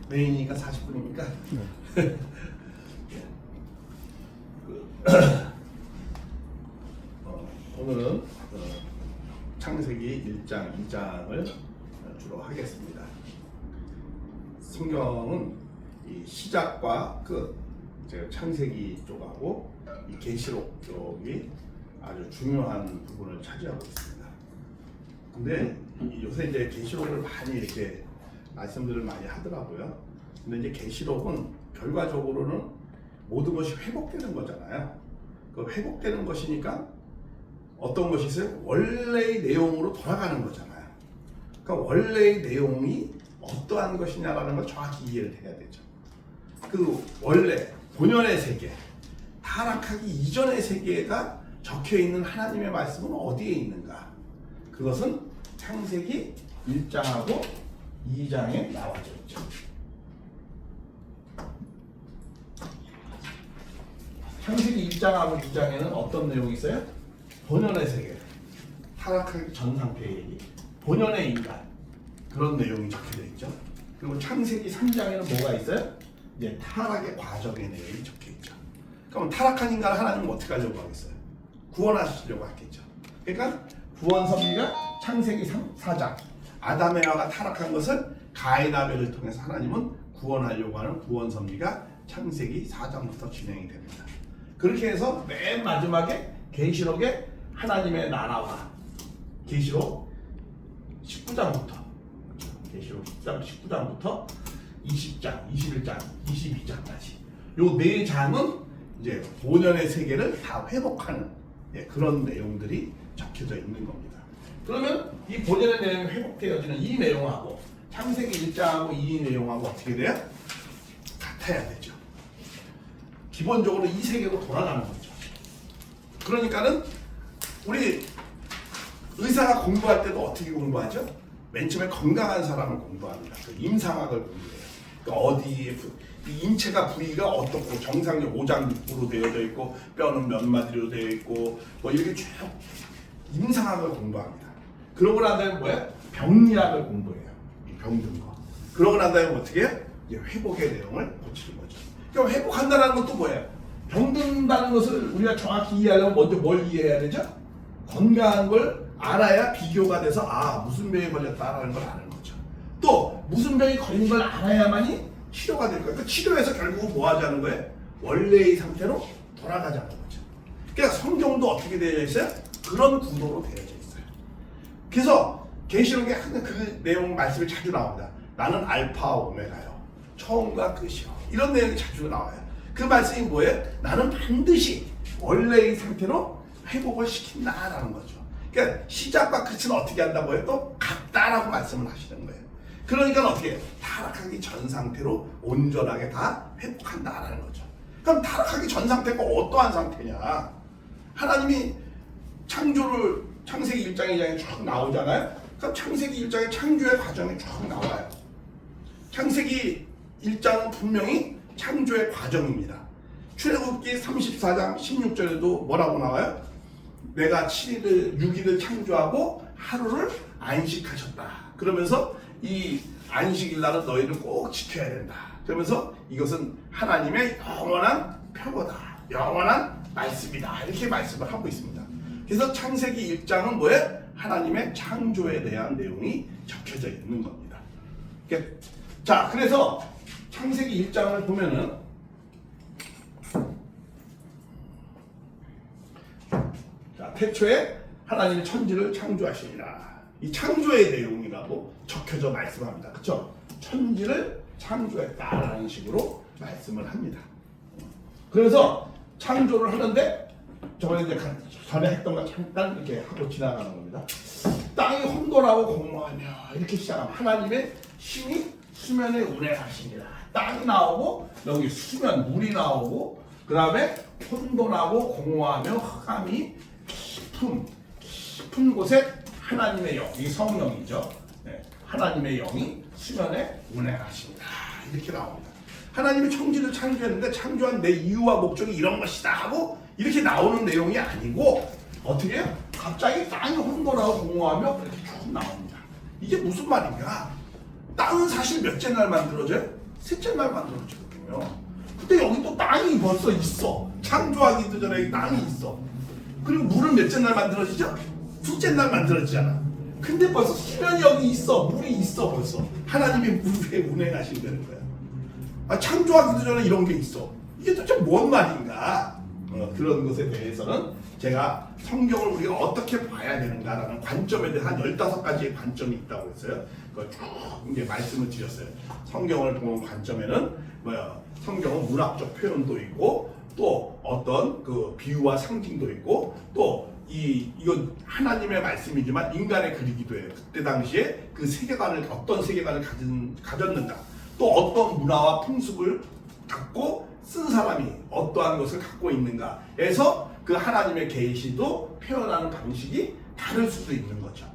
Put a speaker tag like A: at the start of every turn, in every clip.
A: 메인이니까 40분이니까. 오늘은 창세기 1장, 2장을 주로 하겠습니다. 성경은 이 시작과 끝, 창세기 쪽하고 이 계시록 쪽이 아주 중요한 부분을 차지하고 있습니다. 근데 요새 이제 계시록을 많이 이렇게 말씀들을 많이 하더라고요. 근데 이제 계시록은 결과적으로는 모든 것이 회복되는 거잖아요. 그 회복되는 것이니까 어떤 것이 있어요? 원래의 내용으로 돌아가는 거잖아요. 그러니까 원래의 내용이 어떠한 것이냐라는 걸 정확히 이해를 해야 되죠. 그 원래 본연의 세계, 타락하기 이전의 세계가 적혀있는 하나님의 말씀은 어디에 있는가? 그것은 창세기 1장하고 2장에 나와져 있죠. 창세기 1장하고 2장에는 어떤 내용이 있어요? 본연의 세계, 타락하기 전 상태의 얘기, 본연의 인간, 그런 내용이 적혀져 있죠. 그리고 창세기 3장에는 뭐가 있어요? 이제 타락의 과정의 내용이 적혀 있죠. 그럼 타락한 인간을 하나님은 어떻게 하려고 하겠어요? 구원하시려고 하겠죠. 그러니까 구원 섭리가 창세기 4장, 아담 에와가 타락한 것을 가인 아벨을 통해서 하나님은 구원하려고 하는 구원 섭리가 창세기 4장부터 진행이 됩니다. 그렇게 해서 맨 마지막에 계시록에 하나님의 나라와 계시록 19장부터 계시록 19장부터 20장, 21장, 22장까지 요 네 장은 이제 본연의 세계를 다 회복하는 그런 내용들이 적혀져 있는 겁니다. 그러면 이 본연의 내용이 회복되어지는 이 내용하고 창세기 1장하고 이 내용하고 어떻게 돼요? 같아야 되죠. 기본적으로 이 세계로 돌아가는 거죠. 그러니까는 우리 의사가 공부할 때도 어떻게 공부하죠? 맨 처음에 건강한 사람을 공부합니다. 그 임상학을 공부해요. 그러니까 어디에 이 인체가 부위가 어떻고 정상적 오장육부로 되어져 있고 뼈는 몇 마디로 되어 있고 뭐 이렇게 쭉 임상학을 공부합니다. 그러고 난 다음에 뭐야? 병리학을 공부해요. 이 병든 거. 그러고 난 다음에 어떻게 해요? 이제 회복의 내용을 고치는 거죠. 그럼 회복한다는 것도 뭐예요? 병든다는 것을 우리가 정확히 이해하려면 먼저 뭘 이해해야 되죠? 건강한 걸 알아야 비교가 돼서 무슨 병에 걸렸다라는 걸 아는 거죠. 또 무슨 병이 걸린 걸 알아야만이 치료가 될 거예요. 그 치료해서 결국은 뭐 하자는 거예요? 원래의 상태로 돌아가자는 거죠. 그러니까 성경도 어떻게 되어 있어요? 그런 구도로 되어져 있어요. 그래서 계시록에 항상 그 내용 말씀이 자주 나옵니다. 나는 알파와 오메가요. 처음과 끝이요. 이런 내용이 자주 나와요. 그 말씀이 뭐예요? 나는 반드시 원래의 상태로 회복을 시킨다라는 거죠. 그러니까 시작과 끝은 어떻게 한다고요? 또 같다라고 말씀을 하시는 거예요. 그러니까 어떻게 해요? 타락하기 전 상태로 온전하게 다 회복한다라는 거죠. 그럼 타락하기 전 상태가 어떠한 상태냐? 하나님이 창조를 창세기 1장, 2장에 쭉 나오잖아요. 그럼 창세기 1장의 창조의 과정이 쭉 나와요. 창세기 1장은 분명히 창조의 과정입니다. 출애굽기 34장 16절에도 뭐라고 나와요? 내가 6일을 창조하고 하루를 안식하셨다. 그러면서 이 안식일 날은 너희는 꼭 지켜야 된다. 그러면서 이것은 하나님의 영원한 표고다. 영원한 말씀이다. 이렇게 말씀을 하고 있습니다. 그래서 창세기 1장은 뭐예요? 하나님의 창조에 대한 내용이 적혀져 있는 겁니다. 자, 그래서 창세기 1장을 보면은 자, 태초에 하나님이 천지를 창조하시니라. 이 창조의 내용이라고 적혀져 말씀합니다. 그렇죠? 천지를 창조했다라는 식으로 말씀을 합니다. 그래서 창조를 하는데 저번에 이제 전에 했던 거 잠깐 이렇게 하고 지나가는 겁니다. 땅이 혼돈하고 공허하며 이렇게 시작하면 하나님의 신이 수면에 운행하시니라. 땅이 나오고 여기 수면 물이 나오고 그 다음에 혼돈하고 공허하며 흑암이 깊은 곳에 하나님의 영, 이 성령이죠. 하나님의 영이 수면에 운행하십니다. 이렇게 나옵니다. 하나님이 천지를 창조했는데 창조한 내 이유와 목적이 이런 것이다 하고 이렇게 나오는 내용이 아니고 어떻게 해요? 갑자기 땅이 혼돈하고 공허하며 그렇게 쭉 나옵니다. 이게 무슨 말인가? 땅은 사실 몇째 날 만들어져요? 셋째 날 만들어지거든요. 근데 여기 또 땅이 벌써 있어. 창조하기도 전에 땅이 있어. 그리고 물은 몇째 날 만들어지죠? 둘째 날 만들어지잖아. 근데 벌써 수면이 여기 있어. 물이 있어 벌써. 하나님이 물 위에 운행하신다는 거야. 창조하기도 전에 이런 게 있어. 이게 도대체 뭔 말인가? 그런 것에 대해서는 제가 성경을 우리가 어떻게 봐야 되는가라는 관점에 대해 한 15가지의 관점이 있다고 했어요. 그걸 쭉 이제 말씀을 드렸어요. 성경을 보는 관점에는 성경은 문학적 표현도 있고 또 어떤 그 비유와 상징도 있고 또 이건 하나님의 말씀이지만 인간의 글이기도 해요. 그때 당시에 그 세계관을 어떤 세계관을 가졌는가 또 어떤 문화와 풍습을 갖고 쓴 사람이 어떠한 것을 갖고 있는가에서 그 하나님의 계시도 표현하는 방식이 다를 수도 있는 거죠.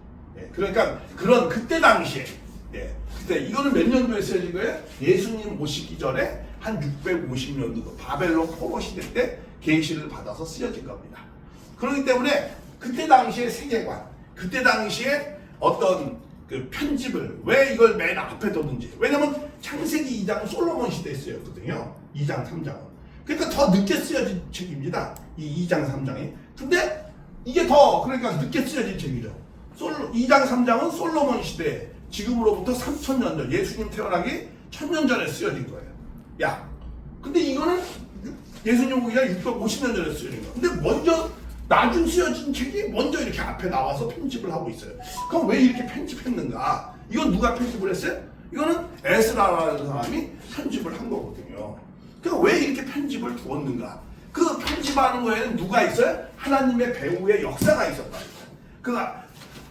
A: 그러니까 그런 그때 당시에 그때 이거는 몇 년도에 쓰여진 거예요? 예수님 오시기 전에 한 650년도 바벨론 포로 시대 때 계시를 받아서 쓰여진 겁니다. 그렇기 때문에 그때 당시의 세계관, 그때 당시에 어떤 그 편집을 왜 이걸 맨 앞에 뒀는지. 왜냐면 창세기 2장은 솔로몬 시대에 쓰였거든요. 2장, 3장은. 그러니까 더 늦게 쓰여진 책입니다. 이 2장, 3장이. 근데 이게 더 그러니까 늦게 쓰여진 책이죠. 2장, 3장은 솔로몬 시대, 지금으로부터 3000년 전, 예수님 태어나기 1000년 전에 쓰여진 거예요. 야, 근데 이거는 예수님 오기 전에 650년 전에 쓰여진 거예요. 근데 먼저 나중 쓰여진 책이 먼저 이렇게 앞에 나와서 편집을 하고 있어요. 그럼 왜 이렇게 편집했는가? 이건 누가 편집을 했어요? 이거는 에스라라는 사람이 편집을 한 거거든요. 그러니까 왜 이렇게 편집을 두었는가? 그 편집하는 거에는 누가 있어요? 하나님의 배후의 역사가 있었다. 그가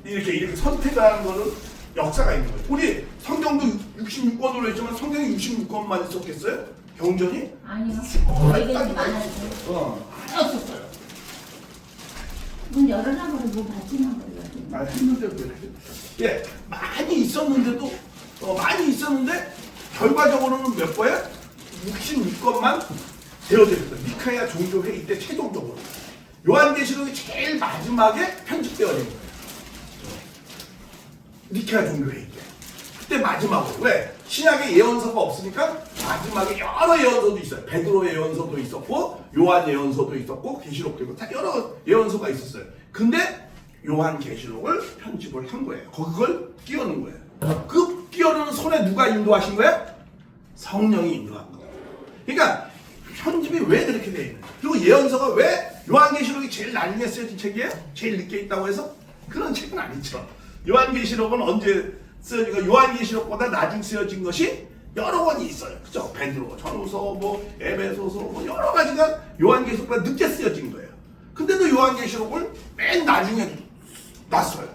A: 이렇게 선택하는 거는 역사가 있는 거예요. 우리 성경도 66권으로 했지만 성경이 66권만 있었겠어요? 경전이?
B: 아니요. 되게 많아요.
A: 알았었어요.
B: 문 열어놔버려 뭐 받지만 버려.
A: 했는데도 이렇게 많이 있었는데도 많이 있었는데 결과적으로는 몇 거야? 66권만 되어졌어요. 미카야 종교 회의 때 최종적으로 요한계시록이 제일 마지막에 편집되어진 거예요. 미카야 종교 회의 때 그때 마지막으로 왜? 신약에 예언서가 없으니까 마지막에 여러 예언서도 있어요. 베드로 예언서도 있었고 요한 예언서도 있었고 계시록도 다 여러 예언서가 있었어요. 근데 요한 계시록을 편집을 한 거예요. 그걸 끼워넣은 거예요. 그 끼워넣는 손에 누가 인도하신 거예요? 성령이 인도한 거예요. 그러니까 편집이 왜 그렇게 돼 있는지 그리고 예언서가 왜 요한계시록이 제일 나중에 쓰여진 책이에요? 제일 늦게 있다고 해서? 그런 책은 아니죠. 요한계시록은 언제 쓰여진 거? 요한계시록보다 나중 쓰여진 것이 여러 권이 있어요. 그죠? 베드로, 전후서, 에베소서 여러 가지가 요한계시록보다 늦게 쓰여진 거예요. 근데도 요한계시록을 맨 나중에 놨어요.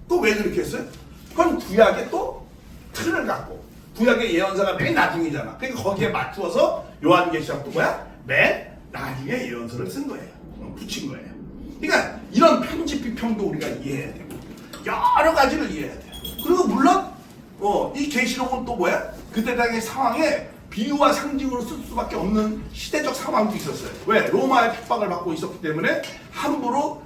A: 또 왜 그렇게 했어요? 그건 구약의 또 틀을 갖고 구약의 예언서가 맨 나중이잖아. 그러니까 거기에 맞추어서 요한계시록도 뭐야? 맨 나중에 예언서를 쓴 거예요. 붙인 거예요. 그러니까 이런 편집 비평도 우리가 이해해야 되고 여러 가지를 이해해야 돼요. 그리고 물론 이 계시록은 또 뭐야? 그때 당의 상황에 비유와 상징으로 쓸 수밖에 없는 시대적 상황도 있었어요. 왜? 로마의 핍박을 받고 있었기 때문에 함부로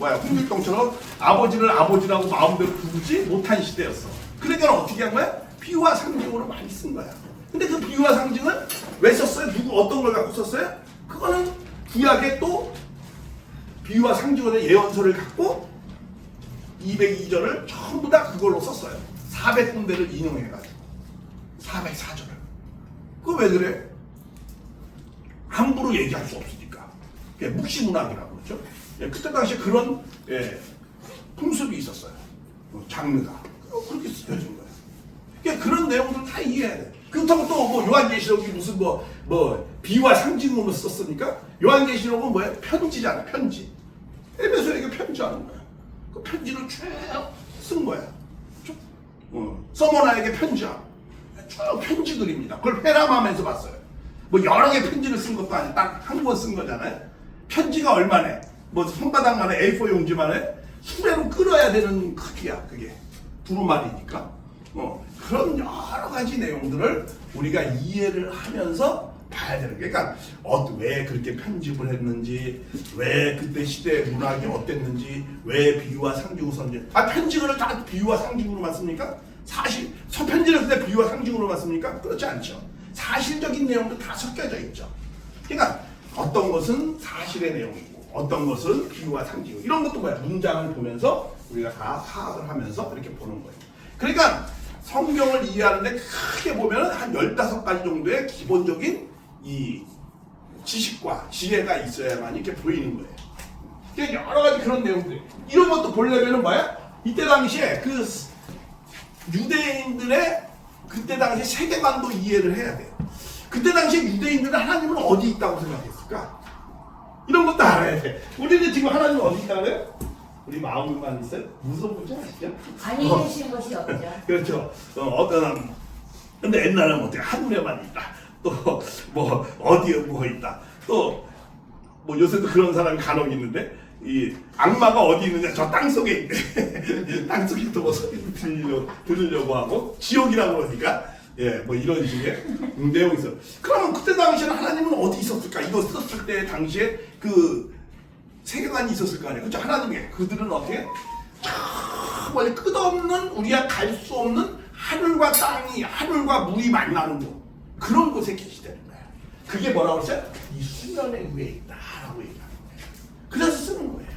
A: 홍길동처럼 아버지를 아버지라고 마음대로 부르지 못한 시대였어. 그러니까 어떻게 한 거야? 비유와 상징으로 많이 쓴 거야. 근데 그 비유와 상징을 왜 썼어요? 어떤 걸 갖고 썼어요? 그거는 구약의 또 비유와 상징으로 예언서를 갖고 202절을 전부 다 그걸로 썼어요. 400군데를 인용해가지고 404절을. 그거 왜 그래? 함부로 얘기할 수 없으니까. 묵시문학이라고 그러죠. 그때 당시에 그런 풍습이 있었어요. 장르가. 그렇게 쓰여진 거예요. 그러니까 그런 내용들을 다 이해해야 돼. 그렇다고 또 요한계시록이 무슨 비유와 상징으로 썼으니까 요한계시록은 뭐야? 편지잖아. 편지. 에베소에게 편지하는 거야. 그 편지를 쭉 쓴 거야. 쭉. 서머나에게 편지하고. 쭉 편지들입니다. 그걸 회람하면서 봤어요. 여러 개 편지를 쓴 것도 아니고 딱 한 권 쓴 거잖아요. 편지가 얼마네? 손바닥만에 A4 용지만에 수레로 끌어야 되는 크기야. 그게 두루마리니까. 그런 여러 가지 내용들을 우리가 이해를 하면서 봐야 봐야 되는 거예요. 그러니까 왜 그렇게 편집을 했는지, 왜 그때 시대 문학이 어땠는지, 왜 비유와 상징으로 썼는지. 편집을 다 비유와 상징으로만 씁니까? 사실 편집을 때 비유와 상징으로만 씁니까? 그렇지 않죠. 사실적인 내용도 다 섞여져 있죠. 그러니까 어떤 것은 사실의 내용이고 어떤 것은 비유와 상징, 이런 것도 뭐야? 문장을 보면서 우리가 다 파악을 하면서 이렇게 보는 거예요. 그러니까 성경을 이해하는데 크게 보면 한 15가지 정도의 기본적인 이 지식과 지혜가 있어야만 이렇게 보이는 거예요. 그러니까 여러 가지 그런 내용들, 이런 것도 보려면은 뭐야? 이때 당시에 그 유대인들의 그때 당시 세계관도 이해를 해야 돼요. 그때 당시에 유대인들은 하나님은 어디 있다고 생각했을까? 이런 것도 알아야 돼. 우리는 지금 하나님 어디 있다고 해요? 우리 마음만 있어요? 무서운지 아시죠?
B: 아니 계신 것이 없죠.
A: 그렇죠. 어떤 근데 옛날에는 어떻게 하늘에만 있다. 또 뭐 어디에 뭐 있다. 또 뭐 요새도 그런 사람이 간혹 있는데 이 악마가 어디 있느냐, 저 땅속에 있대. 땅속에 또 뭐 소리를 들으려고 하고 지옥이라고 그러니까 뭐 이런 식의 내용이 있어요. 그러면 그때 당시에는 하나님은 어디 있었을까? 이거 썼을 때 당시에 그 세계관이 있었을 거 아니에요. 그렇죠? 하나님의 그들은 어떻게 정말 끝없는, 우리가 갈 수 없는 하늘과 땅이, 하늘과 물이 만나는 곳, 그런 곳에 계시다는 거예요. 그게 뭐라고 했어요? 이 수면의 위에 있다라고 얘기하는 거예요. 그래서 쓰는 거예요.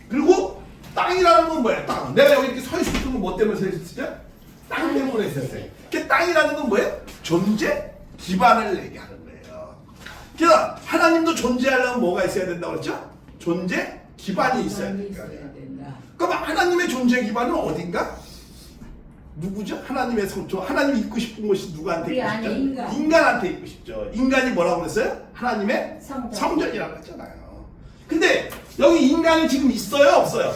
A: 그리고 땅이라는 건 뭐예요? 땅. 내가 여기 이렇게 서 있을 건 뭐 때문에 서 있었죠? 땅 때문에 있었어요. 그 땅이라는 건 뭐예요? 존재 기반을 얘기하는 거예요. 그래서 하나님도 존재하려면 뭐가 있어야 된다고 그랬죠? 존재 기반이 있어야 된다. 그럼 하나님의 존재 기반은 어딘가? 누구죠? 하나님의 하나님이 있고 싶은 곳이 누구한테 있고 싶죠? 인간한테 있고 싶죠. 인간이 뭐라고 그랬어요? 하나님의 성전이라고 했잖아요. 근데 여기 인간이 지금 있어요? 없어요?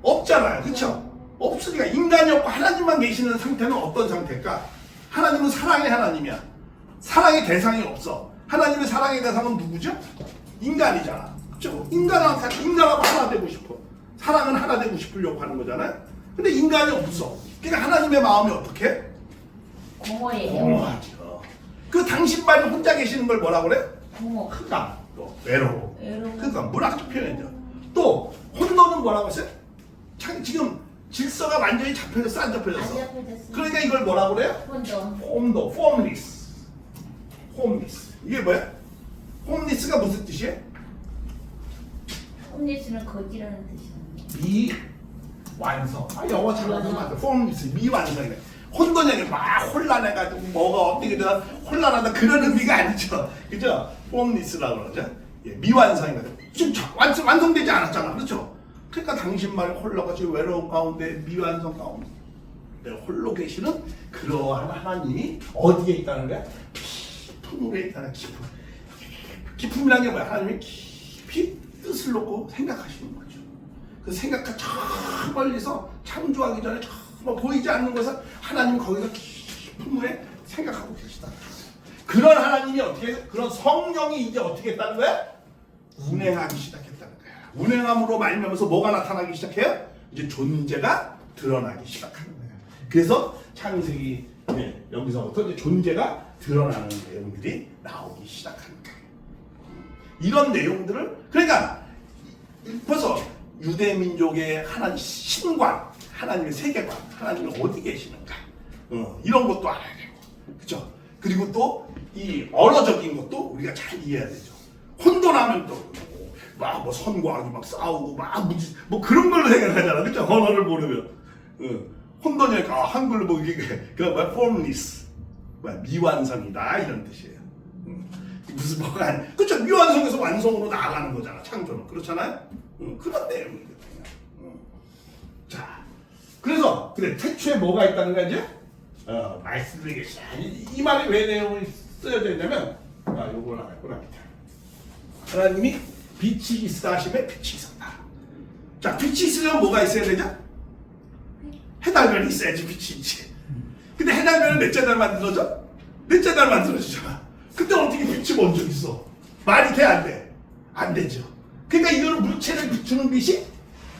A: 없잖아요. 그렇죠? 없으니까 인간이 없고 하나님만 계시는 상태는 어떤 상태일까? 하나님은 사랑의 하나님이야. 사랑의 대상이 없어. 하나님의 사랑의 대상은 누구죠? 인간이잖아. 그렇죠? 인간하고 하나 되고 싶어. 사랑은 하나 되고 싶으려고 하는 거잖아요. 근데 인간이 없어. 그러니까 하나님의 마음이 어떻게?
B: 공허해요.
A: 공허하죠. 그 당신만이 혼자 계시는 걸 뭐라고 그래?
B: 공허.
A: 흑암, 또 외로워.
B: 외로워.
A: 그러니까 문학적 표현이죠. 또 혼돈은 뭐라고 했어요? 지금 질서가 완전히 잡혀졌어, 안 잡혀졌어?
B: 안 잡혀졌어.
A: 그러니까 이걸 뭐라고 그래요?
B: 혼돈.
A: formless. 이게 뭐야? formless가 무슨 뜻이에요?
B: 홈리스는 거지라는 뜻이야.
A: 미완성. 영어 잘하는 맞아. formless, 미완성이네. 혼돈이 아니라 막 혼란해가지고 뭐가 어떻게 되나 혼란하다, 그런 의미가 아니죠. 그죠? formless라고 그러죠. 예, 미완성이거든. 지금 완성되지 않았잖아. 그렇죠? 그러니까 당신만이 홀로같이 외로운 가운데, 미완성 가운데 홀로 계시는 그러한 하나님이 어디에 있다는 거야? 깊음에 있다는 깊음이라는 게 뭐야? 하나님이 깊이 뜻을 놓고 생각하시는 거죠. 그 생각과 저 멀리서 창조하기 전에 저 보이지 않는 것을 하나님 거기서 깊음에 생각하고 계시다. 그런 하나님이 그런 성령이 이제 어떻게 했다는 거야? 운행하기 시작했다는 거야. 운행함으로 말미암아서 뭐가 나타나기 시작해요? 이제 존재가 드러나기 시작하는 거예요. 그래서 창세기 여기서부터 이제 존재가 드러나는 내용들이 나오기 시작하는 거예요. 이런 내용들을, 그러니까 벌써 유대 민족의 하나님 신관, 하나님의 세계관, 하나님이 어디 계시는가, 이런 것도 알아야 되고, 그렇죠? 그리고 또 이 언어적인 것도 우리가 잘 이해해야 되죠. 혼돈하면 또 막 뭐 선과학이 막 싸우고 막 뭐 그런 걸로 생각하잖아, 그렇죠? 언어를 모르면 혼돈이니까 한글로 뭐 이게 그거 뭐야? formless, 미완성이다, 이런 뜻이에요. 무슨 뭐가 아니, 그렇죠? 미완성에서 완성으로 나아가는 거잖아, 창조는. 그렇잖아요? 그런 내용이거든요. 자, 그래서 태초에 뭐가 있다는 거야 이제? 말씀드리겠습니다. 이 말이 왜 내용이 쓰여져 있냐면, 요걸 나갔구나, 밑에. 하나님이 빛이 있으다 하시면 빛이 있었다. 자, 빛이 있으려면 뭐가 있어야 되죠? 해달별이 있어야지 빛이 있지. 근데 해달별은 넷째 날 만들어져? 넷째 날 만들어지잖아. 근데 어떻게 빛이 먼저 있어? 말이 돼, 안 돼? 안 되죠. 그러니까 이거는 물체를 비추는 빛이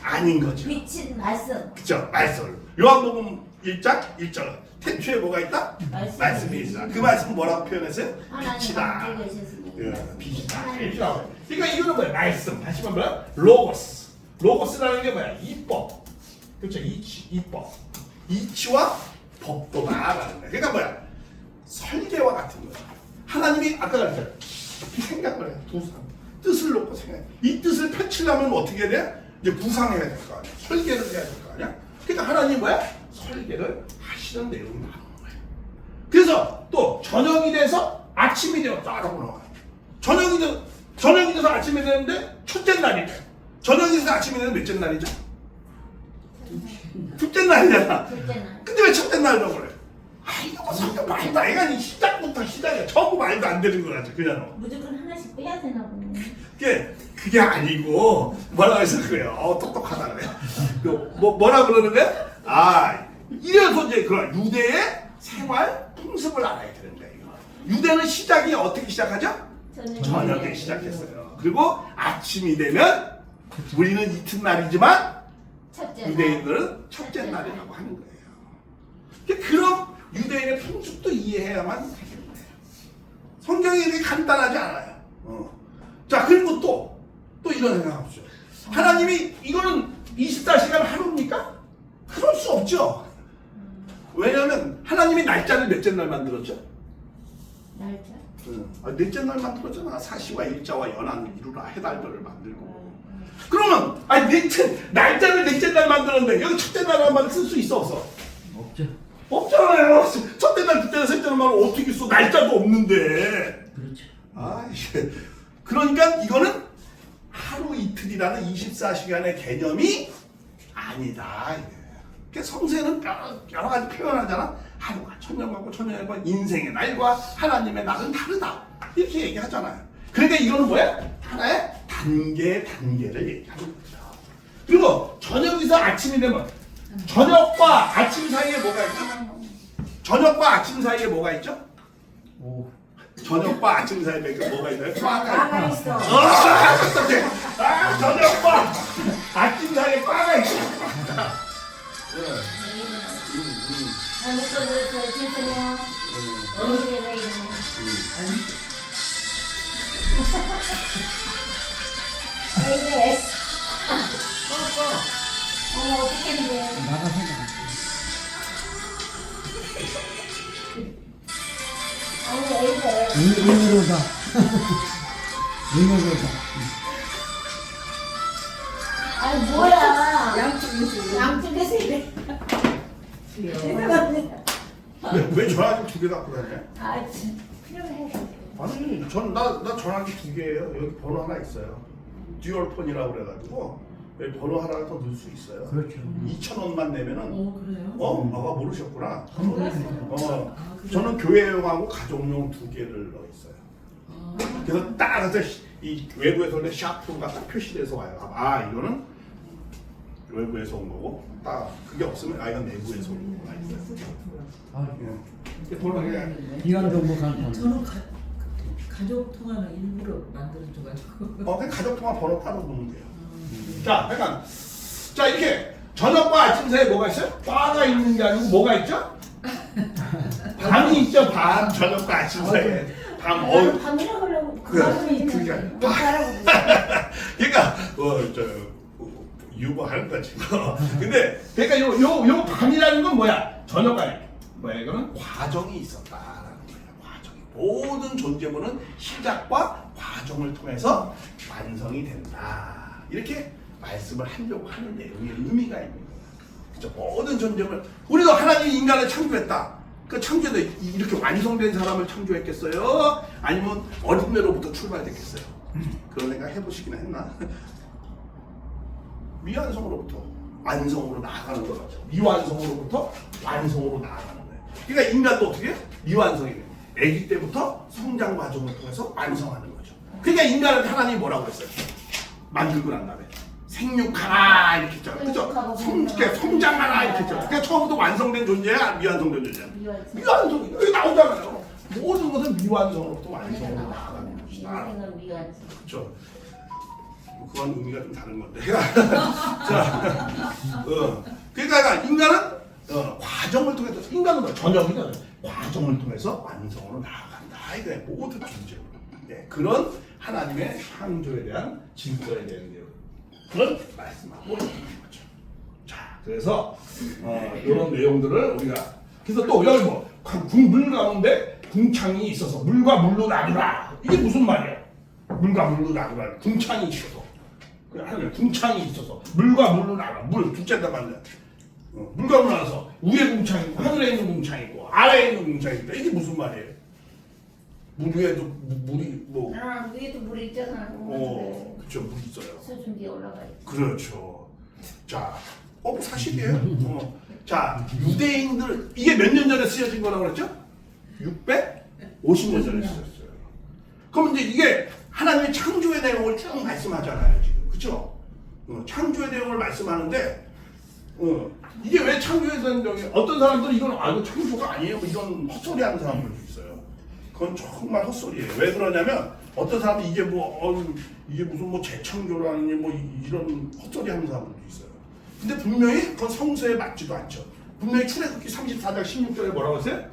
A: 아닌 거죠.
B: 빛은 말씀.
A: 그쵸? 말씀. 요한복음 1장 1절. 태초에 뭐가 있다? 말씀이 있다. 그 말씀 뭐라고 표현했어요? 빛이다. 빛이다. 빛이라고. 그러니까 이거는 뭐야? 말씀. 다시 한번 뭐야? 로고스. 로고스라는 게 뭐야? 이법. 그렇죠? 이법. 이치와 법도다라는 거야. 그러니까 뭐야? 설계와 같은 거야. 하나님이 아까 그랬잖아. 생각을 해. 부상. 뜻을 놓고 생각해. 이 뜻을 펼치려면 어떻게 해야 돼? 이제 구상해야 될 거 아니야. 설계를 해야 될 거 아니야. 그러니까 하나님 뭐야? 설계를 하시는 내용이 나오는 거야. 그래서 또 저녁이 돼서 아침이 되어 따라오는 거야. 저녁이 돼서 아침이 되는데 첫째 날이래. 저녁이 돼서 아침이 되는 몇째 날이죠? 둘째 날이잖아. 근데 왜 첫째 날이라고 그래? 아 이거 뭐 성경 말도 안 돼. 시작부터 시작이야. 전부 말도 안 되는 거야. 그냥.
B: 무조건 하나씩 빼야 되나 보네.
A: 그게 아니고 뭐라고 해서 그래요. 똑똑하다 그래. 뭐라 그러는 거야? 아 이래서 이제 그런 유대의 생활 풍습을 알아야 되는 거예요. 유대는 시작이 어떻게 시작하죠? 저녁에 시작했어요. 그리고 아침이 되면 우리는 이튿날이지만 유대인들은 첫째 날이라고 하는 거예요. 그런 유대인의 풍습도 이해해야만 되는 거예요. 성경이 이렇게 간단하지 않아요. 자 그리고 또 이런 생각하십시오. 하나님이 이거는 24시간 하루입니까? 그럴 수 없죠. 왜냐하면 하나님이 날짜를 몇째 날 만들었죠?
B: 날짜?
A: 넷째 날 만들었잖아. 사시와 일자와 연한을 이루라 해달들을 만들고. 그러면 날짜를 넷째 날 만들었는데 여기 첫째 날만 쓸 수 있어 없어?
C: 없죠.
A: 없잖아요. 첫째 날, 둘째 날, 셋째 날만 어떻게 써? 날짜도 없는데.
C: 그렇죠.
A: 이게 그러니까 이거는 하루 이틀이라는 24시간의 개념이 아니다. 그러니까 성세는 여러 가지 표현하잖아. 하루가 천년만고 천년만고 인생의 날과 하나님의 날은 다르다. 이렇게 얘기하잖아요. 그러니까 이거는 뭐야? 하나의 단계를 얘기하는 거죠. 그리고 저녁에서 아침이 되면 저녁과 아침 사이에 뭐가 있죠? 저녁과 아침 사이에 뭐가 있죠?
C: 오.
A: 저녁과 아침 사이에 뭐가 있나요?
B: 과가 있어.
A: 저녁과 아침 사이에 과가 있어.
B: 잘못 써서 죄송해요. 어디에가 이러네. 에이네. 어머 어떻게 했는데.
C: 나가 생각.
B: 어머 에이네.
C: 의미로다. 의미로다.
B: 아니 뭐야. 양쪽에서 이래.
A: 왜 전화기 2개 갖고 다녀?
B: 아 참. 필요해.
A: 아니, 나 전화기 2개예요. 여기 번호 하나 있어요. 듀얼폰이라고 그래가지고 여기 번호 하나 더 넣을 수 있어요.
C: 그렇죠.
A: 2,000원만 내면은.
D: 그래요?
A: 아가 모르셨구나.
D: 그래요?
A: 저는 교회용하고 가정용 2개를 넣어 있어요. 그래서 딱 그래서 이 외부에서 원래 샤프가 딱 표시돼서 와요. 이거는 외부에서 온 거고 딱 그게 없으면 이건 내부에서 온 거가 있어요. 예. 번호 그냥
C: 비관 정보 간판.
D: 저는 가족 통화는 일부러 만들어줘가지고.
A: 그냥 가족 통화 번호 따로 넣으면 돼요. 자, 그러니까 자 이렇게 저녁과 아침 사이에 뭐가 있어요? 바가 있는 게 아니고 뭐가 있죠? 밤이 있죠. 밤 저녁과 아침 사이에 밤
B: 밤이라고 하려고
A: 그게
B: 그거라고
A: 그러니까 유보하는 거지. 근데 그러니까 요 밤이라는 건 뭐야? 저녁과 뭐야? 이거는 과정이 있었다라는 거예요. 과정이 모든 존재물은 시작과 과정을 통해서 완성이 된다. 이렇게 말씀을 하려고 하는 내용의 의미가 있는 거예요. 그렇죠? 모든 존재물 우리도 하나님이 인간을 창조했다. 그 창조도 이렇게 완성된 사람을 창조했겠어요? 아니면 어린애로부터 출발됐겠어요? 그런 생각 해보시긴 했나? 미완성으로부터 완성으로 나아가는 거죠. 미완성으로부터 완성으로 나아가는 거예요. 그러니까 인간도 어떻게 해요? 미완성이 돼요. 아기 때부터 성장 과정을 통해서 완성하는 거죠. 그러니까 인간을 하나님이 뭐라고 했어요? 만들고 난 다음에 생육하라 이렇게 했잖아요. 그죠? 성장하라 이렇게 했잖아요. 그러니까 처음부터 완성된 존재야? 미완성된 존재야? 미완성이 여기 나오잖아요. 모든 것은 미완성으로부터 완성으로 나아가는 것이다.
B: 인생은 미완성.
A: 그렇죠. 그건 의미가 좀 다른 건데. 자, 그러니까 인간은 과정을 통해서 인간은 전형이잖아요. 과정을 통해서 완성으로 나아간다. 이게 모든 존재로. 네, 그런 하나님의 창조에 대한 질서에 대한 내용을 말씀하고 있는 거죠. 자, 그래서 이런 내용들을 우리가 그래서 또 여기 뭐 물 가운데 궁창이 있어서 물과 물로 나누라. 이게 무슨 말이야? 물과 물로 나누라. 궁창이 있어서. 하늘 궁창이 있어서 물과 물로 나눠. 물 둘째다 말이야. 물과 물 나눠서 위에 궁창이 있고 하늘에 있는 궁창이 있고 아래에 있는 궁창이 있다. 이게 무슨 말이에요? 물 위에도 물이 뭐
B: 아, 위에도 물 있잖아.
A: 그렇죠. 물 있어요.
B: 수준 위에 올라가 있어.
A: 그렇죠. 자, 사실이에요. 자, 유대인들 이게 몇 년 전에 쓰여진 거라고 그랬죠? 650년 전에 쓰였어요. 그럼 이제 이게 하나님의 창조의 내용을 쭉 말씀하잖아요, 지금. 그렇죠? 창조의 내용을 말씀하는데 이게 왜 창조의 내용이 어떤 사람들은 이건 이거 창조가 아니에요. 뭐 이런 헛소리하는 사람들도 있어요. 그건 정말 헛소리예요. 왜 그러냐면 어떤 사람이 이게 이게 무슨 뭐 재창조라니 뭐 이런 헛소리하는 사람들도 있어요. 근데 분명히 그건 성서에 맞지도 않죠. 분명히 출애굽기 34장 16절에 뭐라고 했어요?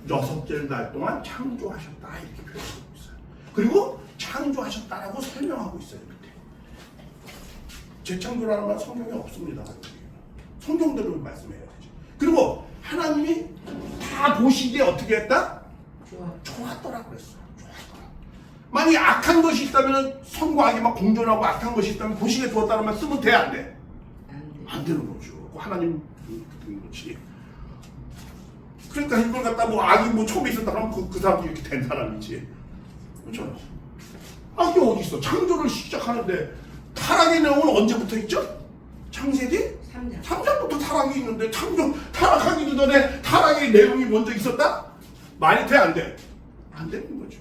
A: 6째 날 동안 창조하셨다 이렇게 표현하고 있어요. 그리고 창조하셨다라고 설명하고 있어요. 밑에. 재창조라는 말 성경에 없습니다. 성경대로 말씀해야 되죠. 그리고 하나님이 다 보시기에 어떻게 했다? 좋았더라 그랬어요. 좋았더라. 만약에 악한 것이 있다면 선과 악이 막 공존하고 악한 것이 있다면 보시기에 좋았다는 말 쓰면 돼? 안 돼? 안 되는 거죠. 하나님 그렇지. 그러니까 이걸 갖다 뭐 악이 뭐 처음에 있었다 그러면 그 사람이 이렇게 된 사람이지. 그렇죠? 악이 어디 있어? 창조를 시작하는데 타락의 내용은 언제부터 있죠? 창세기 3장부터 타락이 있는데 타락하기도 전에 타락의 내용이 먼저 있었다? 말이 돼? 안 돼? 안 되는 거죠.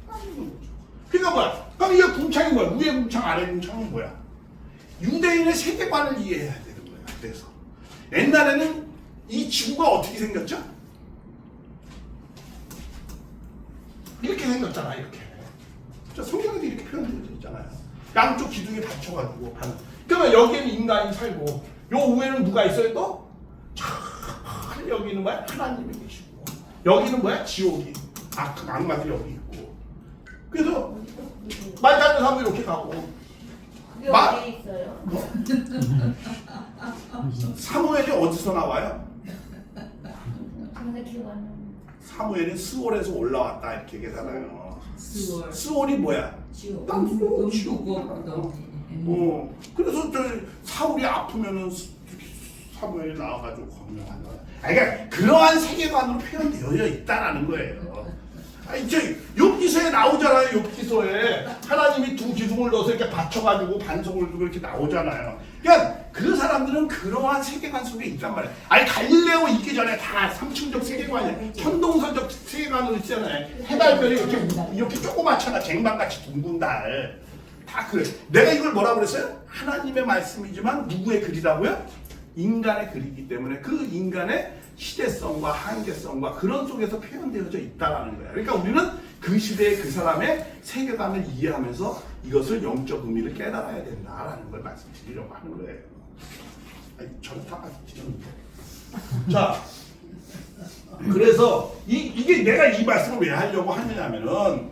A: 안 되는 거죠. 그러니까 뭐야? 그럼 이게 궁창이 뭐야? 위에 궁창, 아래 궁창은 뭐야? 유대인의 세계관을 이해해야 되는 거예요. 그래서 옛날에는 이 지구가 어떻게 생겼죠? 이렇게 생겼잖아. 이렇게. 성경에도 이렇게 표현되어 있잖아요. 양쪽 기둥이 받쳐가지고 하는. 그러면 여기에는 인간이 살고 요 위에는 누가 있어요 또? 여기는 뭐야? 하나님이 계시고 여기는 뭐야? 지옥이 악마들이 여기 있고. 그래서 말 닿는 사람이 이렇게 가고
B: 그게 어디에 있어요?
A: 사무엘이 어디서 나와요?
B: 근데 기억 안 나.
A: 사무엘이 스올에서 올라왔다 이렇게 얘기하잖아요.
D: 스월이
A: 뭐야?
D: 지옥.
A: 땅속
D: 지옥.
A: 그래서 저 사울이 아프면은 사무엘이 나와가지고 권면하는 거야. 그러니까 그러한 세계관으로 표현되어 있다라는 거예요. 이제 욥기서에 나오잖아요. 욥기서에 하나님이 두 기둥을 넣어서 이렇게 받쳐가지고 반석을 두고 이렇게 나오잖아요. 그러니까 그 사람들은 그러한 세계관 속에 있단 말이에요. 아니 갈릴레오 있기 전에 다 삼층적 세계관이에요. 천동설적 세계관으로 있잖아요. 해달별이 이렇게 조그맣잖아. 쟁반같이 둥근 달. 다 그래. 내가 이걸 뭐라고 그랬어요? 하나님의 말씀이지만 누구의 글이라고요? 인간의 글이기 때문에 그 인간의 시대성과 한계성과 그런 속에서 표현되어져 있다라는 거야. 그러니까 우리는 그 시대의 그 사람의 세계관을 이해하면서 이것을 영적 의미를 깨달아야 된다라는 걸 말씀드리려고 하는 거예요. 아니, 저는 다 드렸는데. 자, 그래서 이게 내가 이 말씀을 왜 하려고 하느냐면은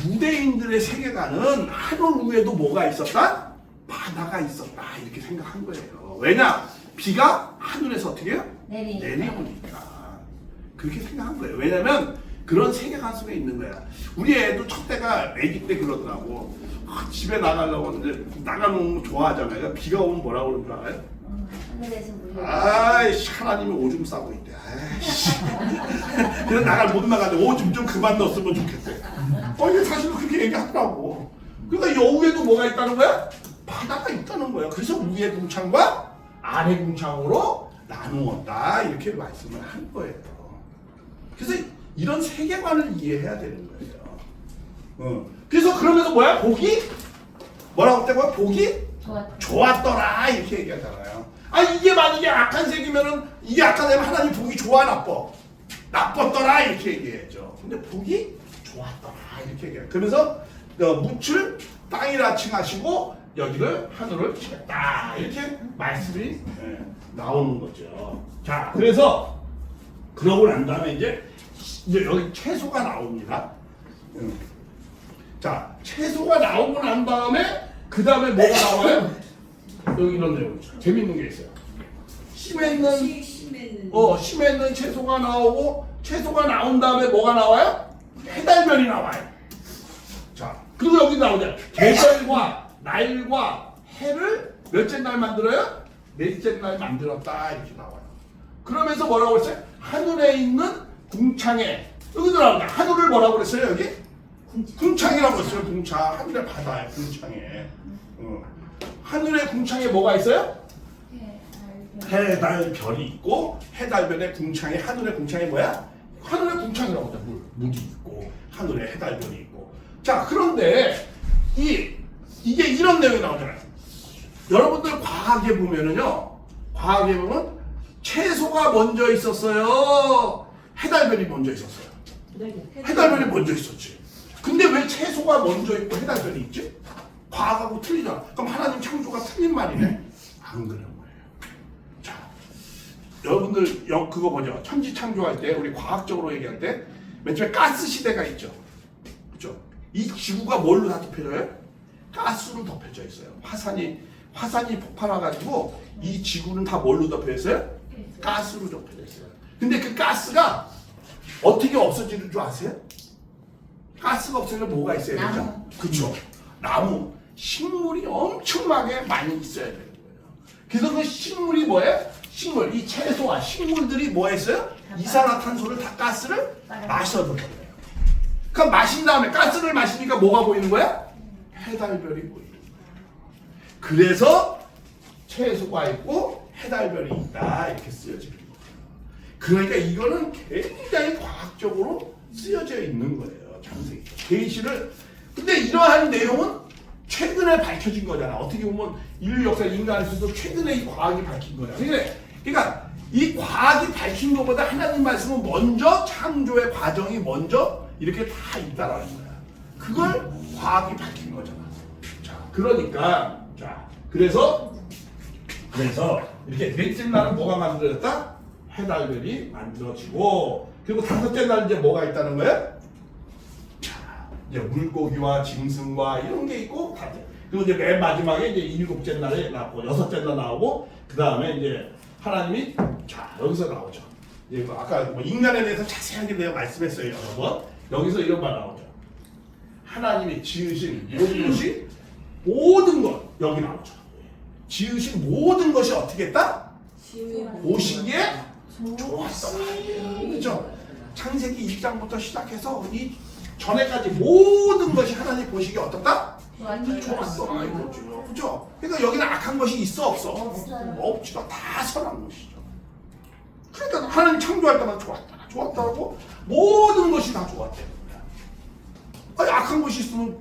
A: 유대인들의 세계관은 하늘 위에도 뭐가 있었다? 바다가 있었다 이렇게 생각한 거예요. 왜냐? 비가 하늘에서 어떻게 해요? 내려오니까 그렇게 생각한 거예요. 왜냐면 그런 세계관 속에 있는 거야. 우리 애도 첫 때가 아기 때 그러더라고. 집에 나가려고 하는데 나가면 좋아하잖아요. 그러니까 비가 오면 뭐라고 그러는 줄 알아요?
B: 하늘에서 물려.
A: 아이씨 하나님이 오줌 싸고 있대. 아이씨. 그래서 못 나가는데 오줌 좀 그만 넣었으면 좋겠대. 이게 사실 그렇게 얘기하더라고. 그러니까 여우에도 뭐가 있다는 거야? 바다가 있다는 거야. 그래서 위에 궁창과 아래 궁창으로 나누었다 이렇게 말씀을 한 거예요. 그래서 이런 세계관을 이해해야 되는 거예요. 그래서 그러면서 뭐야? 복이 뭐라고 했다고요? 복이 좋았더라 이렇게 얘기하잖아요. 이게 만약에 악한 세계면은 이게 악한 되면 하나님 복이 좋아 나빠? 나빴더라 이렇게 얘기해야죠. 근데 복이 좋았더라 이렇게 얘기해요. 그러면서 묻을 땅이라 칭하시고 여기를 하늘을 치겠다 이렇게 말씀이 나오는 거죠. 자, 그래서 그러고 난 다음에 이제 여기 채소가 나옵니다. 자, 채소가 나오고 난 다음에 그 다음에 뭐가 나와요? 여기 이런 내용 재밌는 게 있어요. 심에 있는 채소가 나오고 채소가 나온 다음에 뭐가 나와요? 해달별이 나와요. 자, 그리고 여기 나오죠. 계절과 날과 해를 몇째 날 만들어요? 넷째 날 만들었다 이렇게 나와요. 그러면서 뭐라고 했어요? 하늘에 있는 궁창에 여기도 나오죠. 하늘을 뭐라고 그랬어요 여기? 궁창이라고 했어요. 궁창. 하늘의 바다에 궁창에. 하늘의 궁창에 뭐가 있어요? 해달별이 있고 해달별의 궁창에 하늘의 궁창에 뭐야? 하늘의 궁창이라고 하죠. 물이 있고 하늘에 해달별이 있고. 자, 그런데 이게 이런 내용이 나오잖아요. 여러분들 과학에 보면은요. 과학에 보면 채소가 먼저 있었어요. 해달별이 먼저 있었어요. 해달별이 먼저 있었지. 근데 왜 채소가 먼저 있고 해달별이 있지? 과학하고 틀리잖아. 그럼 하나님 창조가 틀린 말이네. 안 그런 거예요. 자, 여러분들 그거 뭐죠? 천지 창조할 때 우리 과학적으로 얘기할 때 맨 처음에 가스 시대가 있죠. 그렇죠? 이 지구가 뭘로 다 덮여져요? 가스로 덮여져 있어요. 화산이 폭발해가지고 이 지구는 다 뭘로 덮여 있어요? 가스로 덮여져 있어요. 근데 그 가스가 어떻게 없어지는 줄 아세요? 가스가 없으면 뭐가 있어야 되죠? 그렇죠. 나무, 식물이 엄청나게 많이 있어야 되는 거예요. 그래서 그 식물이 뭐예요? 식물, 이 채소와 식물들이 뭐 했어요? 이산화탄소를 다 가스를 마셔버려요. 그럼 마신 다음에 가스를 마시니까 뭐가 보이는 거야? 해달별이 보이는 거예요. 그래서 채소가 있고 해달별이 있다 이렇게 쓰여지는 거예요. 그러니까 이거는 굉장히 과학적으로 쓰여져 있는 거예요. 창세기. 계시를. 근데 이러한 내용은 최근에 밝혀진 거잖아. 어떻게 보면 인류 역사 인간에서도 최근에 이 과학이 밝힌 거잖아. 그러니까 이 과학이 밝힌 것보다 하나님 말씀은 먼저 창조의 과정이 먼저 이렇게 다 있다라는 거야. 그걸 과학이 밝힌 거잖아. 자, 그러니까 그래서 이렇게 넷째 날은 뭐가 만들어졌다? 해달별이 만들어지고 그리고 다섯째 날 이제 뭐가 있다는 거예요? 이제 물고기와 짐승과 이런 게 있고 그리고 이제 맨 마지막에 이제 일곱째 날에 나오고 여섯째 날 나오고 그 다음에 이제 하나님이 여기서 나오죠. 이제 아까 뭐 인간에 대해서 자세하게 내가 말씀했어요 여러 번. 여기서 이런 말 나오죠. 하나님이 지으신 모든 것이 모든 것 여기 나오죠. 지으신 모든 것이 어떻게 했다? 보시기에 좋았어. 그렇죠? 창세기 1장부터 시작해서 이 전에까지 모든 것이 하나님 보시기에 어떻다? 좋았어. 이거죠. 그죠? 그러니까 여기는 악한 것이 있어 없어? 없지도 다 선한 것이죠. 그러니까 하나님 창조할 때만 좋았다고 모든 것이 다 좋았대요. 아니 악한 것이 있으면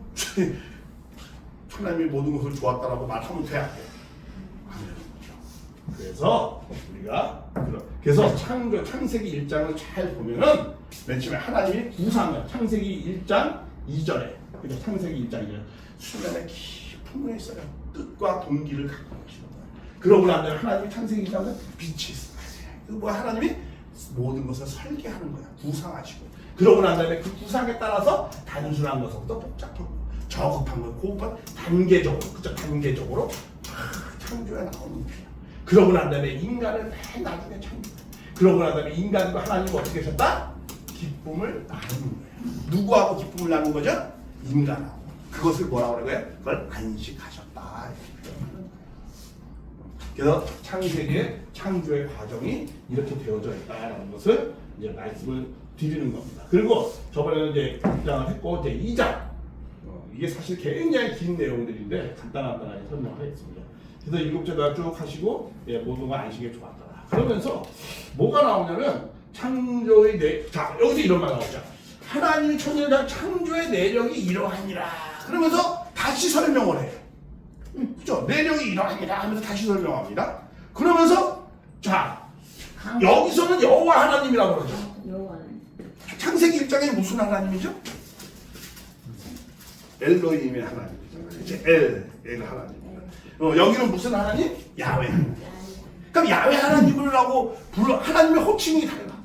A: 하나님이 모든 것을 좋았다라고 말하면 돼. 안 되는 거죠. 그래서 우리가 창세기 1장을 잘 보면은 맨 처음에 하나님이 구상을 창세기 1장 2절에 그죠? 창세기 1장 2절 수면의 깊은 곳에 있어요. 뜻과 동기를 갖고 계시는 거예요. 그러고 난 다음에 하나님이 창세기 2장은 빛이 있어요. 뭐 하나님이 모든 것을 설계하는 거야. 구상하시고 그러고 난 다음에 그 구상에 따라서 단순한 것부터 복잡한 거 저급한 거 그것만 단계적으로 창조해 나오는 거예요. 그러고 난 다음에 인간을 맨 나중에 창조해요. 그러고 난 다음에 인간과 하나님이 어떻게 하셨다? 기쁨을 나누는 거예요. 누구하고 기쁨을 나누는 거죠? 인간하고. 그것을 뭐라고 그래요? 그걸 안식하셨다. 그래서 창세기의 창조의 과정이 이렇게 되어져 있다라는 것을 이제 말씀을 드리는 겁니다. 그리고 저번에는 이제 1장을 했고 이제 2장 이게 사실 굉장히 긴 내용들인데 간단하게 설명하겠습니다. 그래서 일곱째 날 쭉 하시고 모든 거 안식에 좋았더라. 그러면서 뭐가 나오냐면 창조의 여기서 이런 말 나오죠. 하나님이 천지를 창조의 내력이 이러하니라. 그러면서 다시 설명을 해요. 그죠? 내력이 이러하니라 하면서 다시 설명합니다. 그러면서 여기서는 여호와 하나님이라고 그러죠. 창세기 1장에 무슨 하나님이죠? 엘로힘의 하나님이죠. 이제 엘 하나님. 여기는 무슨 하나님? 야훼 하나님. 그럼 야훼 하나님이라고 불러. 하나님의 호칭이 달라.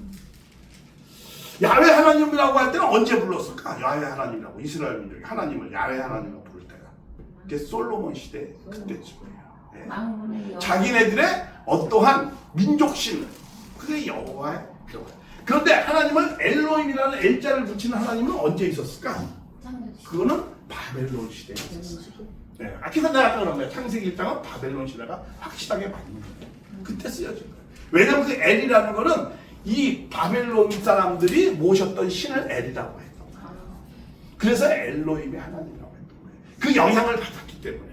A: 야훼 하나님이라고 할 때는 언제 불렀을까? 야훼 하나님이라고 이스라엘 민족이 하나님을 야훼 하나님이라고 부를 때가 그게 솔로몬 시대 그때쯤이에요. 예.
B: 망군의 여호와.
A: 자기네들의 어떠한 민족신 그게 여호와의 여호와. 그런데 하나님을 엘로힘이라는 엘자를 붙이는 하나님은 언제 있었을까?
B: 창조시.
A: 그거는 바벨론 시대에 있었어요. 네. 그래서 내가 아까 그런 거야. 창세기 1장은 바벨론 시대가 확실하게 맞는 거예요. 그때 쓰여진 거예요. 왜냐면 그 엘이라는 거는 이 바벨론 사람들이 모셨던 신을 엘이라고 했던 거예요. 그래서 엘로힘의 하나님이라고 했던 거예요. 그 영향을 받았기 때문에.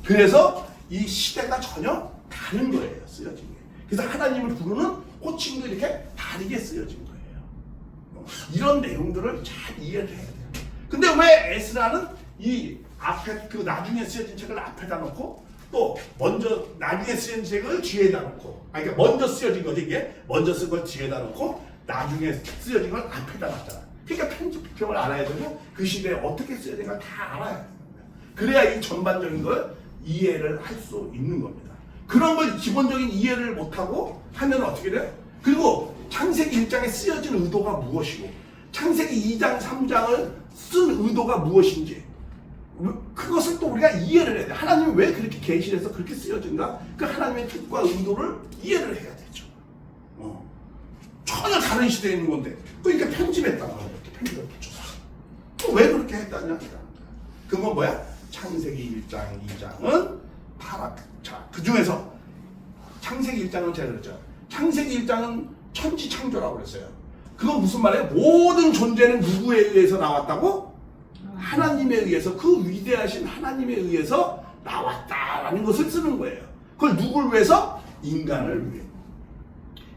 A: 그래서 이 시대가 전혀 다른 거예요. 쓰여진 게. 그래서 하나님을 부르는 호칭도 이렇게 다르게 쓰여진 거예요. 이런 내용들을 잘 이해를 해야 돼요. 근데 왜 에스라는 이 앞에 그 나중에 쓰여진 책을 앞에다 놓고 또 먼저 나중에 쓰여진 책을 뒤에다 놓고 그러니까 먼저 쓰여진 거지 이게 먼저 쓴 걸 뒤에다 놓고 나중에 쓰여진 걸 앞에다 놨잖아. 그러니까 편집평을 알아야 되고 그 시대에 어떻게 쓰여진 걸 다 알아야 돼요. 그래야 이 전반적인 걸 이해를 할 수 있는 겁니다. 그런 걸 기본적인 이해를 못하고 하면 어떻게 돼요? 그리고 창세기 1장에 쓰여진 의도가 무엇이고 창세기 2장 3장을 쓴 의도가 무엇인지 그것을 또 우리가 이해를 해야 돼. 하나님이 왜 그렇게 계시를 해서 그렇게 쓰여진가? 그 하나님의 뜻과 의도를 이해를 해야 되죠. 전혀 다른 시대에 있는 건데 또 이렇게 편집했다는 거예요. 이렇게 편집을 붙여서 또 왜 그렇게 했다냐? 그건 뭐야? 창세기 1장, 2장은 자, 그 중에서 창세기 1장은 제가 그랬죠. 창세기 1장은 천지 창조라고 그랬어요. 그건 무슨 말이에요? 모든 존재는 누구에 의해서 나왔다고? 하나님에 의해서 그 위대하신 하나님에 의해서 나왔다라는 것을 쓰는 거예요. 그걸 누굴 위해서? 인간을 위해.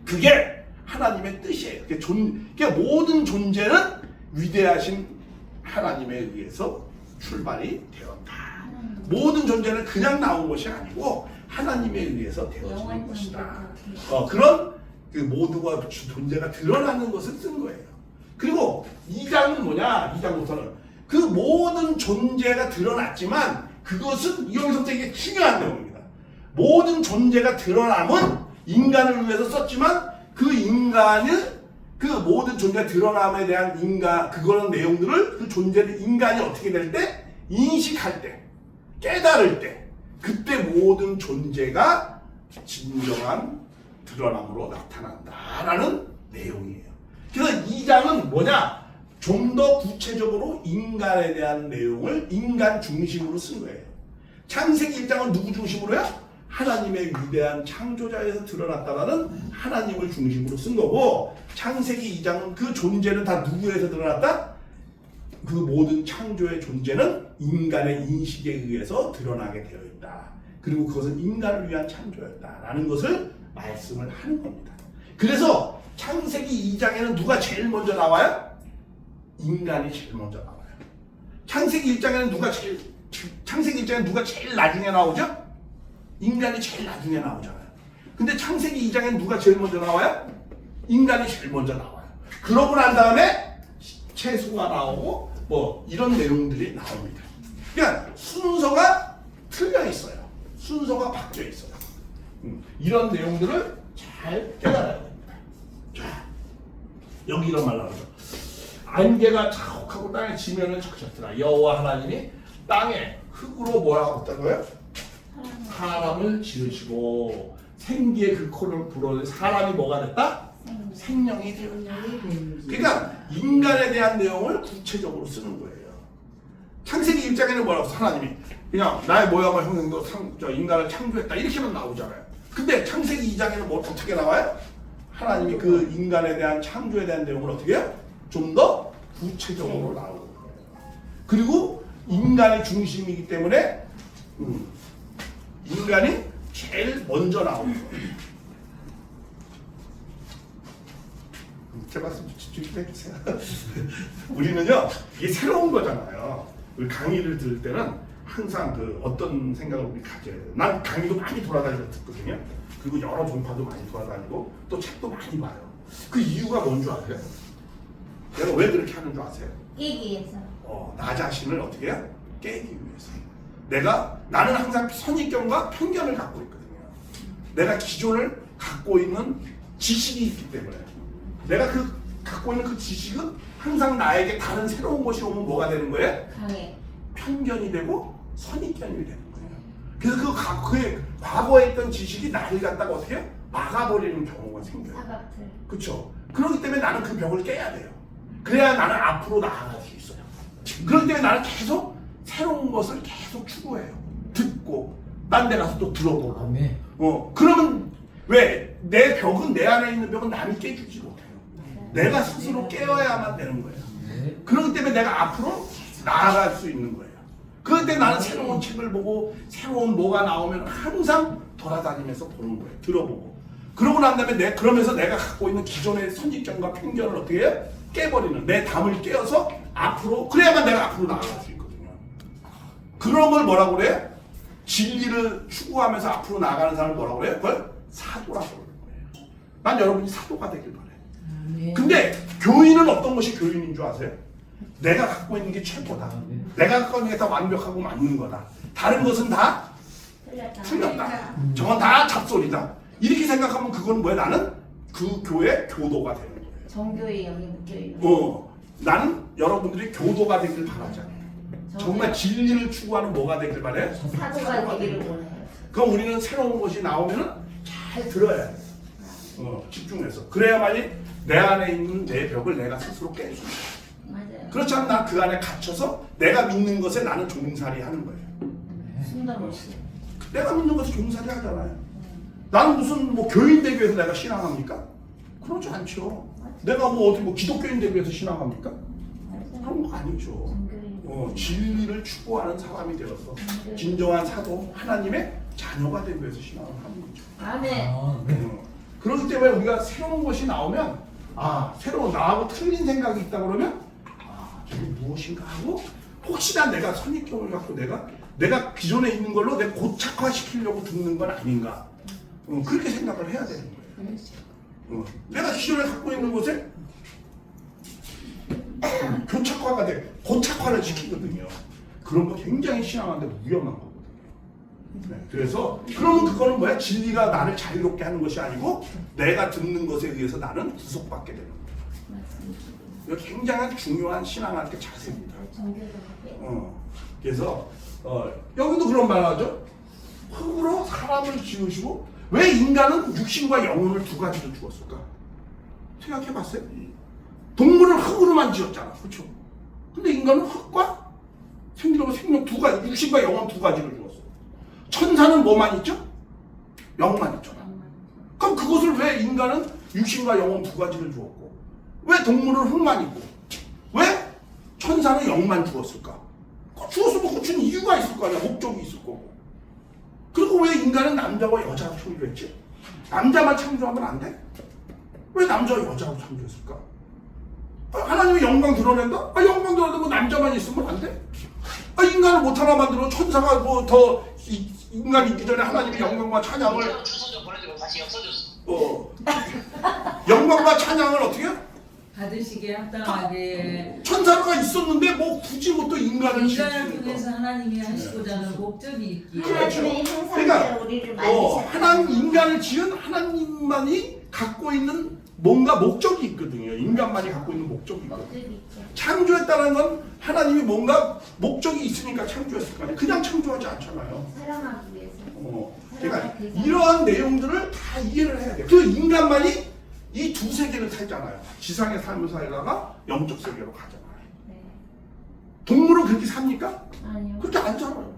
A: 그게 하나님의 뜻이에요. 그게 모든 존재는 위대하신 하나님에 의해서 출발이 되었다. 모든 존재는 그냥 나온 것이 아니고 하나님에 의해서 되어지는 것이다. 그런 그 모두가 존재가 드러나는 것을 쓴 거예요. 그리고 2장은 뭐냐? 2장부터는 그 모든 존재가 드러났지만 그것은 이영희 선생에게 중요한 내용입니다. 모든 존재가 드러남은 인간을 위해서 썼지만 그 인간은 그 모든 존재가 드러남에 대한 그거는 내용들을 그 존재를 인간이 어떻게 될 때? 인식할 때, 깨달을 때 그때 모든 존재가 진정한 드러남으로 나타난다라는 내용이에요. 그래서 2장은 뭐냐? 좀 더 구체적으로 인간에 대한 내용을 인간 중심으로 쓴 거예요. 창세기 1장은 누구 중심으로요? 하나님의 위대한 창조자에서 드러났다라는 하나님을 중심으로 쓴 거고 창세기 2장은 그 존재는 다 누구에서 드러났다? 그 모든 창조의 존재는 인간의 인식에 의해서 드러나게 되어 있다. 그리고 그것은 인간을 위한 창조였다라는 것을 말씀을 하는 겁니다. 그래서 창세기 2장에는 누가 제일 먼저 나와요? 인간이 제일 먼저 나와요. 창세기 1장에는 창세기 1장에는 누가 제일 나중에 나오죠? 인간이 제일 나중에 나오잖아요. 근데 창세기 2장에는 누가 제일 먼저 나와요? 인간이 제일 먼저 나와요. 그러고 난 다음에 채수가 나오고 뭐 이런 내용들이 나옵니다. 그러니까 순서가 틀려 있어요. 순서가 바뀌어 있어요. 이런 내용들을 잘 깨달아야 됩니다. 자, 여기 이런 말 나오죠. 안개가 자욱하고 땅에 지면을 적셨더라. 여호와 하나님이 땅에 흙으로 뭐라고 했다고요? 사람을 지으시고 생기의 그 코를 불어내 사람이 뭐가 됐다? 생명이 되었다. 그러니까 인간에 대한 내용을 구체적으로 쓰는 거예요. 창세기 1장에는 뭐라고 써? 하나님이 그냥 나의 모양과 형상도 인간을 창조했다 이렇게만 나오잖아요. 근데 창세기 2장에는 뭐 어떻게 나와요? 하나님이 그 인간에 대한 창조에 대한 내용을 어떻게 해요? 좀 더 구체적으로 나오는 거예요. 그리고 인간의 중심이기 때문에 인간이 제일 먼저 나오는 거예요. 제 말씀 집중 좀 해주세요. 우리는요 이게 새로운 거잖아요. 우리 강의를 들을 때는 항상 그 어떤 생각을 우리 가져야 돼요. 난 강의도 많이 돌아다니면서 듣거든요. 그리고 여러 종파도 많이 돌아다니고 또 책도 많이 봐요. 그 이유가 뭔 줄 아세요? 내가 왜 그렇게 하는 줄 아세요?
B: 깨기 위해서.
A: 나 자신을 어떻게 해요? 깨기 위해서. 나는 항상 선입견과 편견을 갖고 있거든요. 내가 기존을 갖고 있는 지식이 있기 때문에 내가 갖고 있는 그 지식은 항상 나에게 다른 새로운 것이 오면 뭐가 되는 거예요?
B: 강해.
A: 편견이 되고 선입견이 되는 거예요. 그래서 그 과거에 있던 지식이 나를 갖다가 어떻게 해요? 막아버리는 경우가 생겨요.
B: 사각틀.
A: 그렇죠. 그렇기 때문에 나는 그 벽을 깨야 돼요. 그래야 나는 앞으로 나아갈 수 있어요. 그렇기 때문에 나는 계속 새로운 것을 계속 추구해요. 듣고 딴 데 가서 또 들어보고.
C: 아멘.
A: 그러면 왜? 내 벽은 내 안에 있는 벽은 남이 깨주지 못해요. 내가 스스로 깨어야만 되는 거예요.
C: 네.
A: 그렇기 때문에 내가 앞으로 나아갈 수 있는 거예요. 그럴 때 나는 새로운 책을 보고 새로운 뭐가 나오면 항상 돌아다니면서 보는 거예요. 들어보고. 그러고 난 다음에 그러면서 내가 갖고 있는 기존의 선입견과 편견을 어떻게 해요? 깨버리는 내 담을 깨어서 앞으로 그래야만 내가 앞으로 나아갈 수 있거든요. 그런 걸 뭐라고 그래요? 진리를 추구하면서 앞으로 나아가는 사람을 뭐라고 그래요? 그걸 사도라고 그러는 거예요. 난 여러분이 사도가 되길 바래요. 근데 교인은 어떤 것이 교인인 줄 아세요? 내가 갖고 있는 게 최고다. 내가 갖고 있는 게 다 완벽하고 맞는 거다. 다른 것은 다 틀렸다. 저건 다 잡소리다. 이렇게 생각하면 그건 뭐야? 나는 그 교회 교도가 되는 거예요.
B: 정교의 영이 묶여 있는.
A: 나는 여러분들이 교도가 되길 바라잖아요. 정말 진리를 추구하는 뭐가 되길 바래요?
B: 사도가 되기를 원해요.
A: 그럼 우리는 새로운 것이 나오면은 잘 들어야 돼. 집중해서. 그래야만이 내 안에 있는 내 벽을 내가 스스로 깰 수 있어.
B: 맞아요.
A: 그렇지 않으면 난 그 안에 갇혀서 내가 믿는 것에 나는 종살이 하는 거예요.
B: 숨도
A: 내가 믿는 것에 종살이 하잖아요. 나는 무슨 뭐 교인 되기 위해서 내가 신앙합니까? 그러지 않죠. 내가 뭐 어디 뭐 기독교인 되기 위해서 신앙합니까? 그런 거 아니죠. 진리를 추구하는 사람이 되어서 진정한 사도 하나님의 자녀가 되기 위해서 신앙을 하는 거죠.
B: 아멘.
A: 그렇기 때문에 우리가 새로운 것이 나오면 새로운 나하고 틀린 생각이 있다 그러면 저게 무엇인가 하고 혹시나 내가 선입견을 갖고 내가 기존에 있는 걸로 내가 고착화시키려고 듣는 건 아닌가 그렇게 생각을 해야 되는 거예요. 내가 기존에 갖고 있는 것에 교착화가 고착화를 시키거든요. 그런 거 굉장히 신앙하는데 위험한 거거든요. 그래서 그러면 그거는 뭐야? 진리가 나를 자유롭게 하는 것이 아니고 내가 듣는 것에 의해서 나는 구속받게 되는 거예요. 이거 굉장히 중요한 신앙학의 자세입니다. 그래서 여기도 그런 말 하죠. 흙으로 사람을 지으시고 왜 인간은 육신과 영혼을 두 가지로 주었을까? 생각해봤어요? 동물은 흙으로만 지었잖아, 그렇죠? 근데 인간은 흙과 생명 두 가지, 육신과 영혼 두 가지를 주었어. 천사는 뭐만 있죠? 영만 있죠. 그럼 그것을 왜 인간은 육신과 영혼 두 가지를 주었고, 왜 동물은 흙만 있고, 왜 천사는 영만 주었을까? 주었으면 그 준 이유가 있을 거 아니야, 목적이 있을 거고. 그리고 왜 인간은 남자와 여자로 창조했지? 남자만 창조하면 안 돼? 왜 남자와 여자로 창조했을까? 하나님이 영광 드러낸다? 영광 드러내면 남자만 있으면 안 돼? 인간을 못 하나 만들어 천사가 뭐 더 인간 있기 전에 하나님의 영광과 찬양을
E: 주소 보내주고 다시 없어졌어.
A: 영광과 찬양을 어떻게 해?
D: 받으시게 합당하게
A: 천사가 있었는데 뭐 굳이 뭐 또 인간을
D: 인간을 통해서 하나님이 하시고자 하는 목적이 있기에
B: 하나님의
A: 그러니까,
B: 형상대로 우리를 만드셨다.
A: 하나님 인간을 지은 하나님만이 갖고 있는 뭔가 목적이 있거든요. 인간만이 갖고 있는 목적이 있거든요.
B: 목적이 있죠.
A: 창조했다는 건 하나님이 뭔가 목적이 있으니까 창조했을 거 아니에요. 그냥 창조하지 않잖아요.
B: 사랑하기 위해서.
A: 그러니까 이러한 내용들을 다 이해를 해야 돼요. 그 인간만이 이 두 세계를 살잖아요. 지상의 삶을 살다가 영적 세계로 가잖아요.
B: 네.
A: 동물은 그렇게 삽니까?
B: 아니요.
A: 그렇게 안 살아요.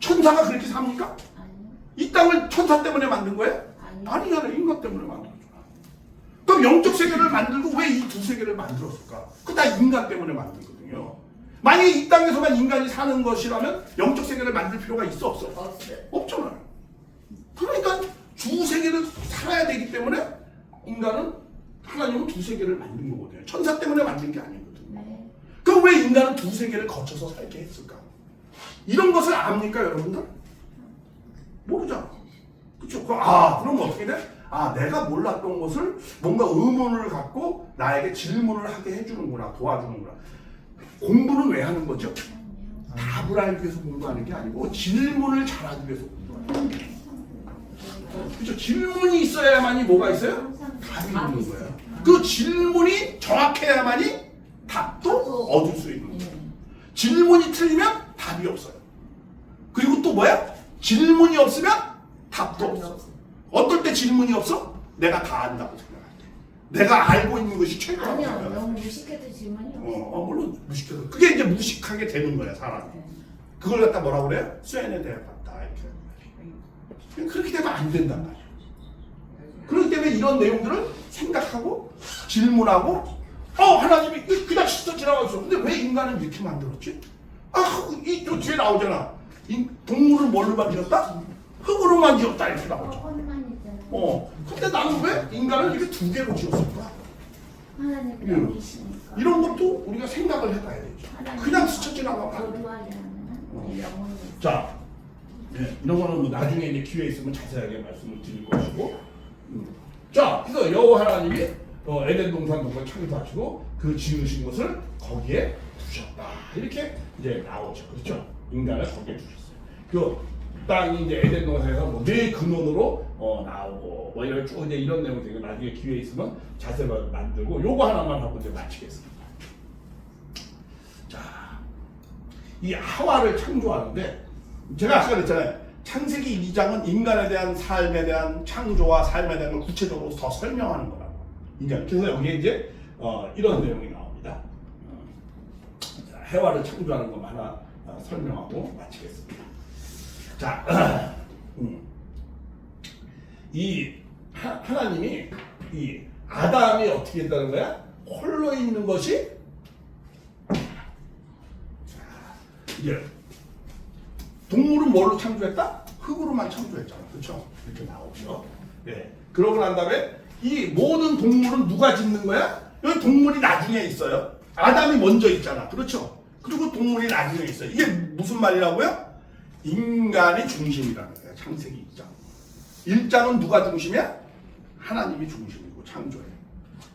A: 천사가 그렇게 삽니까?
B: 아니요.
A: 이 땅을 천사 때문에 만든 거예요?
B: 아니요.
A: 아니잖아요. 인간 때문에 만든 거잖아. 그럼 영적 세계를 만들고 왜 이 두 세계를 만들었을까? 그거 다 인간 때문에 만든 거거든요. 만약에 이 땅에서만 인간이 사는 것이라면 영적 세계를 만들 필요가 있어 없어?
B: 없어요.
A: 없잖아요. 그러니까 두 세계를 살아야 되기 때문에 인간은 하나님은 두 세계를 만든 거거든요. 천사 때문에 만든 게 아니거든요.
B: 네.
A: 그럼 왜 인간은 두 세계를 거쳐서 살게 했을까? 이런 것을 압니까, 여러분들? 모르잖아. 그쵸? 그럼 어떻게 돼? 내가 몰랐던 것을 뭔가 의문을 갖고 나에게 질문을 하게 해주는구나, 도와주는구나. 공부는 왜 하는 거죠? 답을 알기 위해서 공부하는 게 아니고 질문을 잘하기 위해서 공부하는 거예요. 그렇죠? 질문이 있어야만이 뭐가 있어요? 답이 있는 거예요. 그 질문이 정확해야만이 답도 얻을 수 있는 거예요. 질문이 틀리면 답이 없어요. 그리고 또 뭐야? 질문이 없으면 답도 없어. 어떨 때 질문이 없어? 내가 다 안다고 생각할 때. 내가 알고 있는 것이 최고라고
B: 아니요,
A: 생각할 때.
B: 너무 무식해도 질문이 없어.
A: 물론 무식해서 그게 이제 무식하게 되는 거야 사람이. 그걸 갖다 뭐라고 그래요? 쇠에 대해 봤다 이렇게 하는 거야. 그렇게 되면 안 된단 말이야. 그렇기 때문에 이런 내용들을 생각하고 질문하고 하나님이 그냥 스쳐 지나갔어. 근데 왜 인간을 이렇게 만들었지? 이 뒤에 나오잖아. 동물을 뭘로 만들었다? 흙으로 만들었다 이렇게 나오죠.
B: 헛만이잖아.
A: 근데 나는 왜 인간을 이렇게 두 개로 지었을까?
B: 하나님 영이시니까.
A: 이런 것도 우리가 생각을 해봐야 되죠. 그냥 스쳐 지나가면 안 돼.
B: 거두하려면 영혼이.
A: 자, 이런 거는 뭐 나중에 이제 기회 있으면 자세하게 말씀을 드릴 것이고. 자, 그래서 여호와 하나님이 에덴 동산 동굴 창조하시고 그 지으신 것을 거기에 두셨다. 이렇게 이제 나오죠. 그렇죠? 인간을 거기에 두셨어요. 그 땅이 이제 에덴 동산에서 뭐 네 근원으로 나오고 뭐 이런 쭉 이제 이런 내용들이 나중에 기회 있으면 자세히 만들고 요거 하나만 하고 이제 마치겠습니다. 자, 이 하와를 창조하는데 제가 아까 그랬잖아요. 창세기 2장은 인간에 대한 삶에 대한 창조와 삶에 대한 걸 구체적으로 더 설명하는 거라고. 그래서 여기에 이제 이런 내용이 나옵니다. 자, 해와를 창조하는 것 하나 설명하고 마치겠습니다. 자, 이 하나님이 이 아담이 어떻게 했다는 거야? 홀로 있는 것이 이제 동물은 뭘로 창조했다? 흙으로만 창조했잖아. 그렇죠? 이렇게 나오죠. 네. 그러고 난 다음에 이 모든 동물은 누가 짓는 거야? 여기 동물이 나중에 있어요. 아담이 먼저 있잖아. 그렇죠? 그리고 동물이 나중에 있어요. 이게 무슨 말이라고요? 인간이 중심이라는 거야. 창세기 2장. 1장은 누가 중심이야? 하나님이 중심이고 창조예요.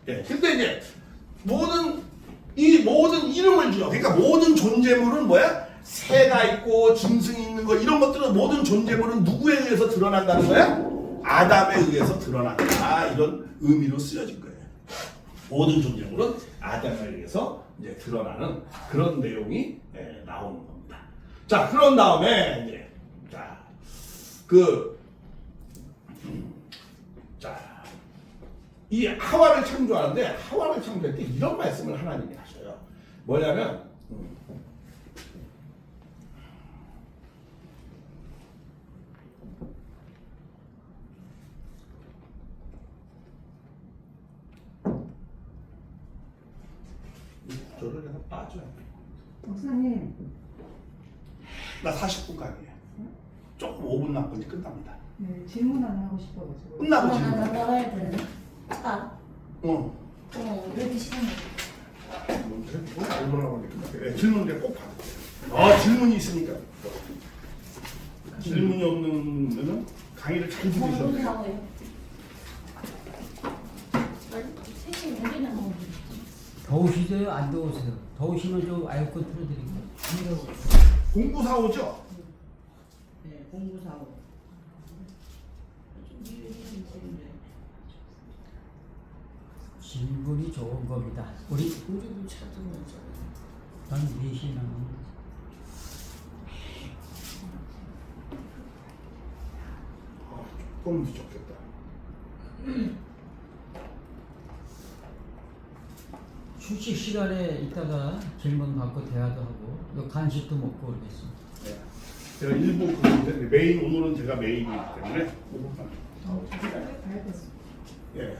A: 예. 근데 이제 모든 이름을 지어. 그러니까 모든 존재물은 뭐야? 새가 있고 짐승이 있는 거 이런 것들은 모든 존재물은 누구에 의해서 드러난다는 거야? 아담에 의해서 드러난다. 이런 의미로 쓰여진 거예요. 모든 존재물은 아담에 의해서 이제 드러나는 그런 내용이 나오는 겁니다. 자, 그런 다음에 이제 이 하와를 창조하는데 하와를 창조할 때 이런 말씀을 하나님이 하셔요. 뭐냐면 저를 그냥 빠져요.
F: 목사님,
A: 나 40분간이에요. 조금 5분 남았는데 끝납니다.
F: 네, 질문 하나 하고 싶어가지고.
A: 끝나고 질문.
B: 나가야 되네. 자, 왜 이렇게 시간이
A: 질문 이제 꼭 받을게요. 질문이 있으니까. 질문이 없는 강의를 잘 들으셔야 돼요.
B: 나와요? 셋이 우리는 뭐
C: 더우시대요? 안 더우세요? 더우시면 좀 에어컨 틀어드릴게요.
A: 공부 사오죠?
D: 네, 공부사고.
C: 질문이 좋은 겁니다. 우리도 찾으면 한 4시 남았는데.
A: 조금 부족했다.
C: 휴식 시간에 있다가 질문 받고 대화도 하고 또 간식도 먹고 그러겠습니다.
A: 네. 제가 일부 그런데 메인 오늘은 제가 메인이기 때문에 예.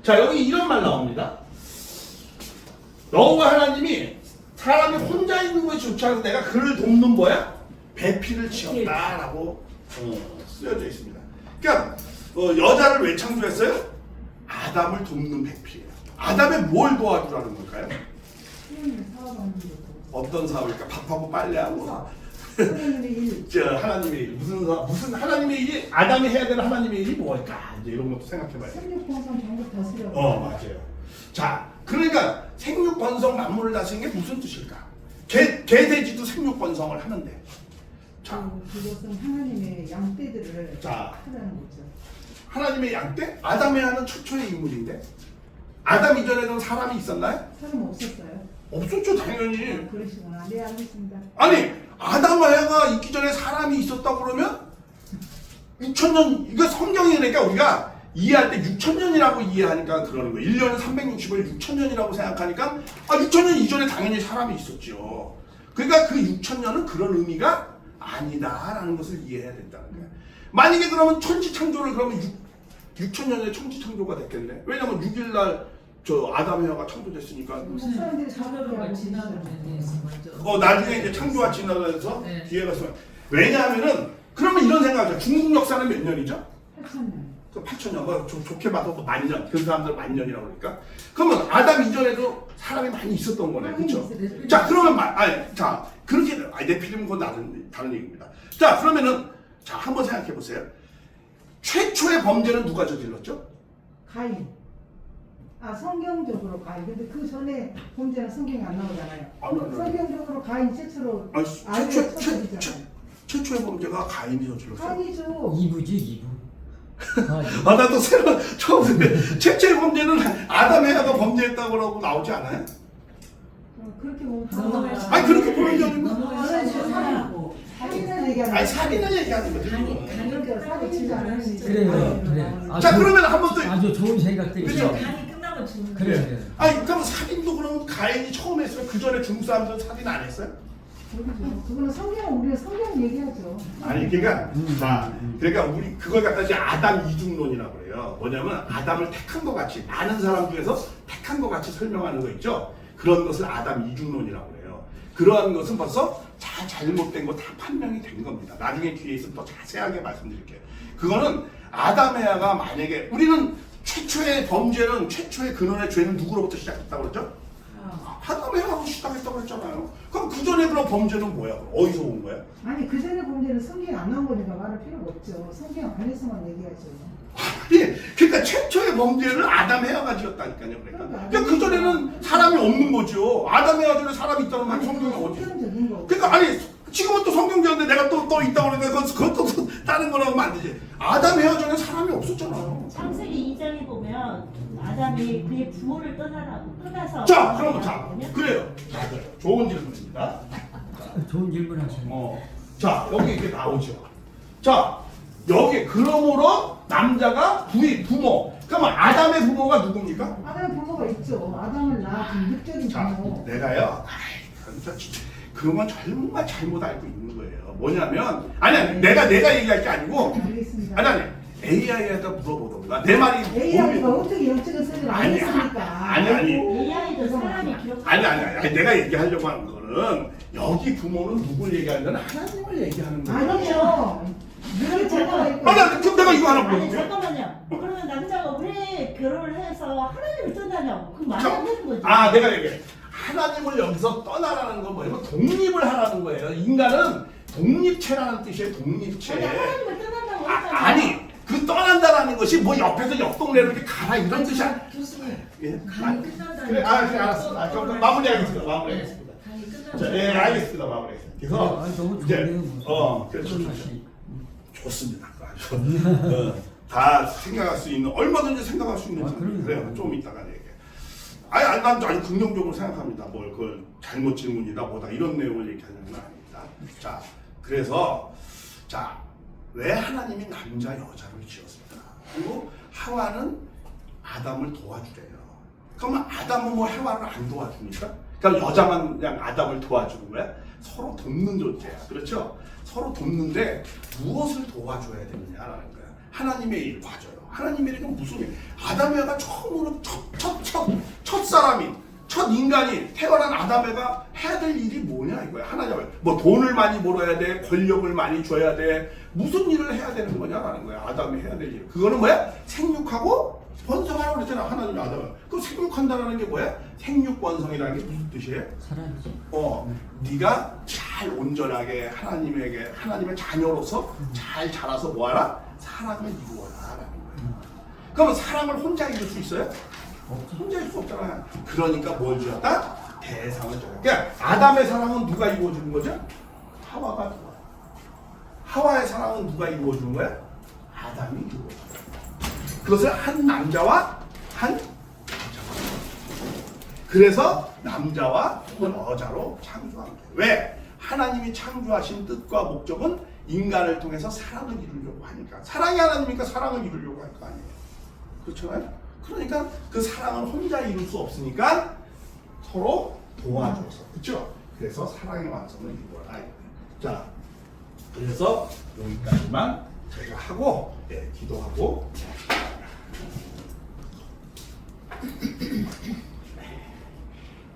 A: 자, 여기 이런 말 나옵니다. 여호와 하나님이 사람이 혼자 있는 것이 좋지 않아서 내가 그를 돕는 뭐야? 배필을 지었다라고 쓰여져 있습니다. 그러니까 여자를 왜 창조했어요? 아담을 돕는 배필이에요. 아담에 뭘 도와주라는 걸까요?
F: 사업하는 거.
A: 어떤 사업일까? 밥하고 빨래하고
F: 하나님의 일.
A: 하나님의 일 무슨 하나님의 일이 아담이 해야 되는 하나님의 일이 뭘까? 이제 이런 것도 생각해봐야 돼요.
F: 생육번성 전부 다스려.
A: 맞아요. 자, 그러니까 생육번성 만물을 다스리는 게 무슨 뜻일까? 개 돼지도 생육 번성을 하는데. 자,
F: 그것은 하나님의 양떼들을
A: 자.
F: 하라는 거죠.
A: 하나님의 양떼? 아담의 하는 최초의 인물인데. 아담 이전에는 사람이 있었나요?
F: 사람 없었어요.
A: 없었죠, 당연히.
F: 아, 그러시구나. 네, 알겠습니다.
A: 아니, 아담과 해가 있기 전에 사람이 있었다고 그러면 6천년, 이거 성경이 그러니까 우리가 이해할 때 6천년이라고 이해하니까 그러는 거예요. 1년은 360을 6천년이라고 생각하니까 6천년 이전에 당연히 사람이 있었죠. 그러니까 그 6천년은 그런 의미가 아니다라는 것을 이해해야 된다는 거예요. 만약에 그러면 천지창조를 그러면 6천년에 천지창조가 됐겠네. 왜냐면 6일날 저 아담 해가 창조됐으니까
F: 목사님들이
B: 사도가 지나는 먼저.
A: 나중에 이제 창조와 진화해서
B: 네.
A: 뒤에 가서 왜냐하면은 그러면 이런 생각하죠. 중국 역사는 몇 년이죠?
F: 8,000년.
A: 그 8천년, 뭐 좋게 봐도 뭐 만년, 그 사람들 만년이라고 그러니까. 그러면 아담 이전에도 사람이 많이 있었던 거네, 그렇죠? 자, 그러면 자 그렇게 네필림은 그건 다른 얘기입니다. 자, 그러면은 자 한번 생각해 보세요. 최초의 범죄는 누가 저질렀죠?
F: 가인. 성경적으로 가인. 근데 그 전에 범죄는 성경에 안 나오잖아요.
A: 아니.
F: 성경적으로 가인 최초로
A: 아니,
F: 아들을 쳐버리잖아요.
A: 최초의 범죄가 가인이 저질렀어요.
F: 가인이죠.
C: 이부지 이부.
A: 나도 새로 처음 듣는데 최초의 범죄는 아담 해가 범죄했다고 그러고 나오지 않아요?
F: 그렇게 보면
A: 아니 그렇게 보는 게 아니고
F: 살인을 얘기하는
A: 아니 살인을 얘기하는 거지.
F: 그러니까 살인 진짜 안 하는
C: 그래.
A: 자 그러면 한 번 더.
C: 아주 좋은 생각들이
A: 그죠?
B: 간이 끝나면 죽는
C: 그래.
A: 아니 그럼 살인도 그러면 가인이 처음 했어요? 그 전에 중국 사람들은 살인 안 했어요?
F: 그거는 우리는 성경 얘기하죠.
A: 아니 그러니까 그러니까 우리 그걸 갖다 이제 아담 이중론이라고 그래요. 뭐냐면 아담을 택한 것 같이 많은 사람 중에서 택한 것 같이 설명하는 거 있죠. 그런 것을 아담 이중론이라고 그래요. 그러한 것은 벌써 잘못된 거 다 판명이 된 겁니다. 나중에 뒤에 있으면 더 자세하게 말씀드릴게요. 그거는 아담 해아가 만약에 우리는 최초의 범죄는 최초의 근원의 죄는 누구로부터 시작했다고 그랬죠? 아담 해아로 시작했다고 그랬잖아요. 그럼 그 전에 그런 범죄는 뭐야? 어디서 온 거야?
F: 아니 그 전에 범죄는 성경에 안 나온 거니까 말할 필요가 없죠. 성경 안에서만 얘기하죠.
A: 아니, 그러니까 최초의 범죄를 아담 해아가 지었다니까요. 그러니까 그 전에는 사람이 없는 거죠. 아담 해아 전에 사람이 있다는 말 성경에 어디?
F: 성경적인 거.
A: 그러니까 아니 지금은 또 성경적인데 내가 또 있다고 그러니까 그것도 다른 거라고 하면 안 되지. 아담 해아 전에 사람이 없었잖아요.
G: 창세기 2장에 보면 아담이 그의 부모를 떠나서
A: 자, 그럼 그래요. 맞아요. 좋은 질문입니다.
C: 좋은 질문 하시네.
A: 자, 여기 이렇게 나오죠. 자, 여기 그러므로 남자가 부모. 그러면 아담의 부모가 누굽니까?
F: 아담의 부모가 있죠. 아담을 낳은 육적인
A: 자,
F: 부모.
A: 내가요. 그런 건 정말 잘못 알고 있는 거예요. 뭐냐면 내가 얘기할 게 아니고
F: 알겠습니다.
A: 아니 AI에다 물어보던가 내 말이
F: AI가 어떻게 영적인 소리를 안
A: 아니,
F: 했습니까?
A: 아니.
G: AI도 사람이 기록.
A: 아니 내가 얘기하려고 하는 거는 여기 부모는 누굴 얘기하려면 하나님을 얘기하는 거예요.
F: 아니죠. 누굴 부모가 있고.
A: 그럼 내가 이거 하나
G: 아니
A: 물어볼게요.
G: 잠깐만요. 그러면 남자가 왜 결혼을 해서 하나님을 떠나냐고. 그럼 말이 안 되는 거죠.
A: 내가 얘기해. 하나님을 여기서 떠나라는 건 뭐냐면 독립을 하라는 거예요. 인간은 독립체라는 뜻이에요. 독립체.
G: 아니 하나님을 떠난다고 했잖아요.
A: 아니 그 떠난다라는 것이 뭐 옆에서 옆 동네로 이렇게 가라 이런 뜻이 아니야.
B: 교수님,
A: 예?
B: 간이 끝난다는
A: 그래, 그래 알았습니다. 그럼 마무리하겠습니다. 마무리하겠습니다.
B: 간이 끝난다는
A: 자, 알겠습니다. 마무리하겠습니다. 그래서
C: 너무
A: 이제
C: 좋네요.
A: 그렇죠. 좋습니다. 아주 다 생각할 수 있는 얼마든지 생각할 수 있는 질문. 그래요. 좀 이따가 얘기해. 난 아주 긍정적으로 생각합니다. 뭘 그걸 잘못 질문이다 뭐다 이런 내용을 얘기하는 건 아닙니다. 자, 그래서 왜 하나님이 남자 여자를 지었을까? 그리고 하와는 아담을 도와주래요. 그러면 아담은 뭐 하와를 안 도와줍니까? 그럼 여자만 그냥 아담을 도와주는 거야? 서로 돕는 존재야. 그렇죠? 서로 돕는데 무엇을 도와줘야 되느냐라는 거야. 하나님의 일 맞아요. 하나님의 일은 무슨 일? 아담에가 처음으로 첫 사람이 첫 인간이 태어난 아담에가 해야 될 일이 뭐냐 이거야. 하나님을 뭐 돈을 많이 벌어야 돼, 권력을 많이 줘야 돼, 무슨 일을 해야 되는 거냐라는 거야. 아담이 해야 될 일. 그거는 뭐야? 생육하고 번성하라고 그랬잖아. 하나님이 아담을. 그럼 생육한다라는 게 뭐야? 생육 번성이라는 게 무슨 뜻이에요?
C: 사람이지.
A: 네가 잘 온전하게 하나님의 자녀로서 잘 자라서 뭐하라? 사랑을 이루어라라는 거예요. 그러면 사랑을 혼자 이룰 수 있어요? 혼자 할 수 없잖아요. 그러니까 뭘 지었다? 대상을 줘요. 그러니까 아담의 사랑은 누가 이루어주는 거죠? 하와가 도와요. 하와의 사랑은 누가 이루어주는 거야? 아담이 이루어주는 거야. 그것을 한 남자와 한 여자가. 그래서 남자와 여자로 창조한 거예요. 왜? 하나님이 창조하신 뜻과 목적은 인간을 통해서 사랑을 이루려고 하니까. 사랑이 하나님이니까 사랑을 이루려고 할 거 아니에요. 그렇잖아요? 그러니까 그 사랑을 혼자 이룰 수 없으니까 서로 도와줘서. 그렇죠? 그래서 사랑의 완성을 이루어라. 자, 그래서 여기까지만 제가 하고 기도하고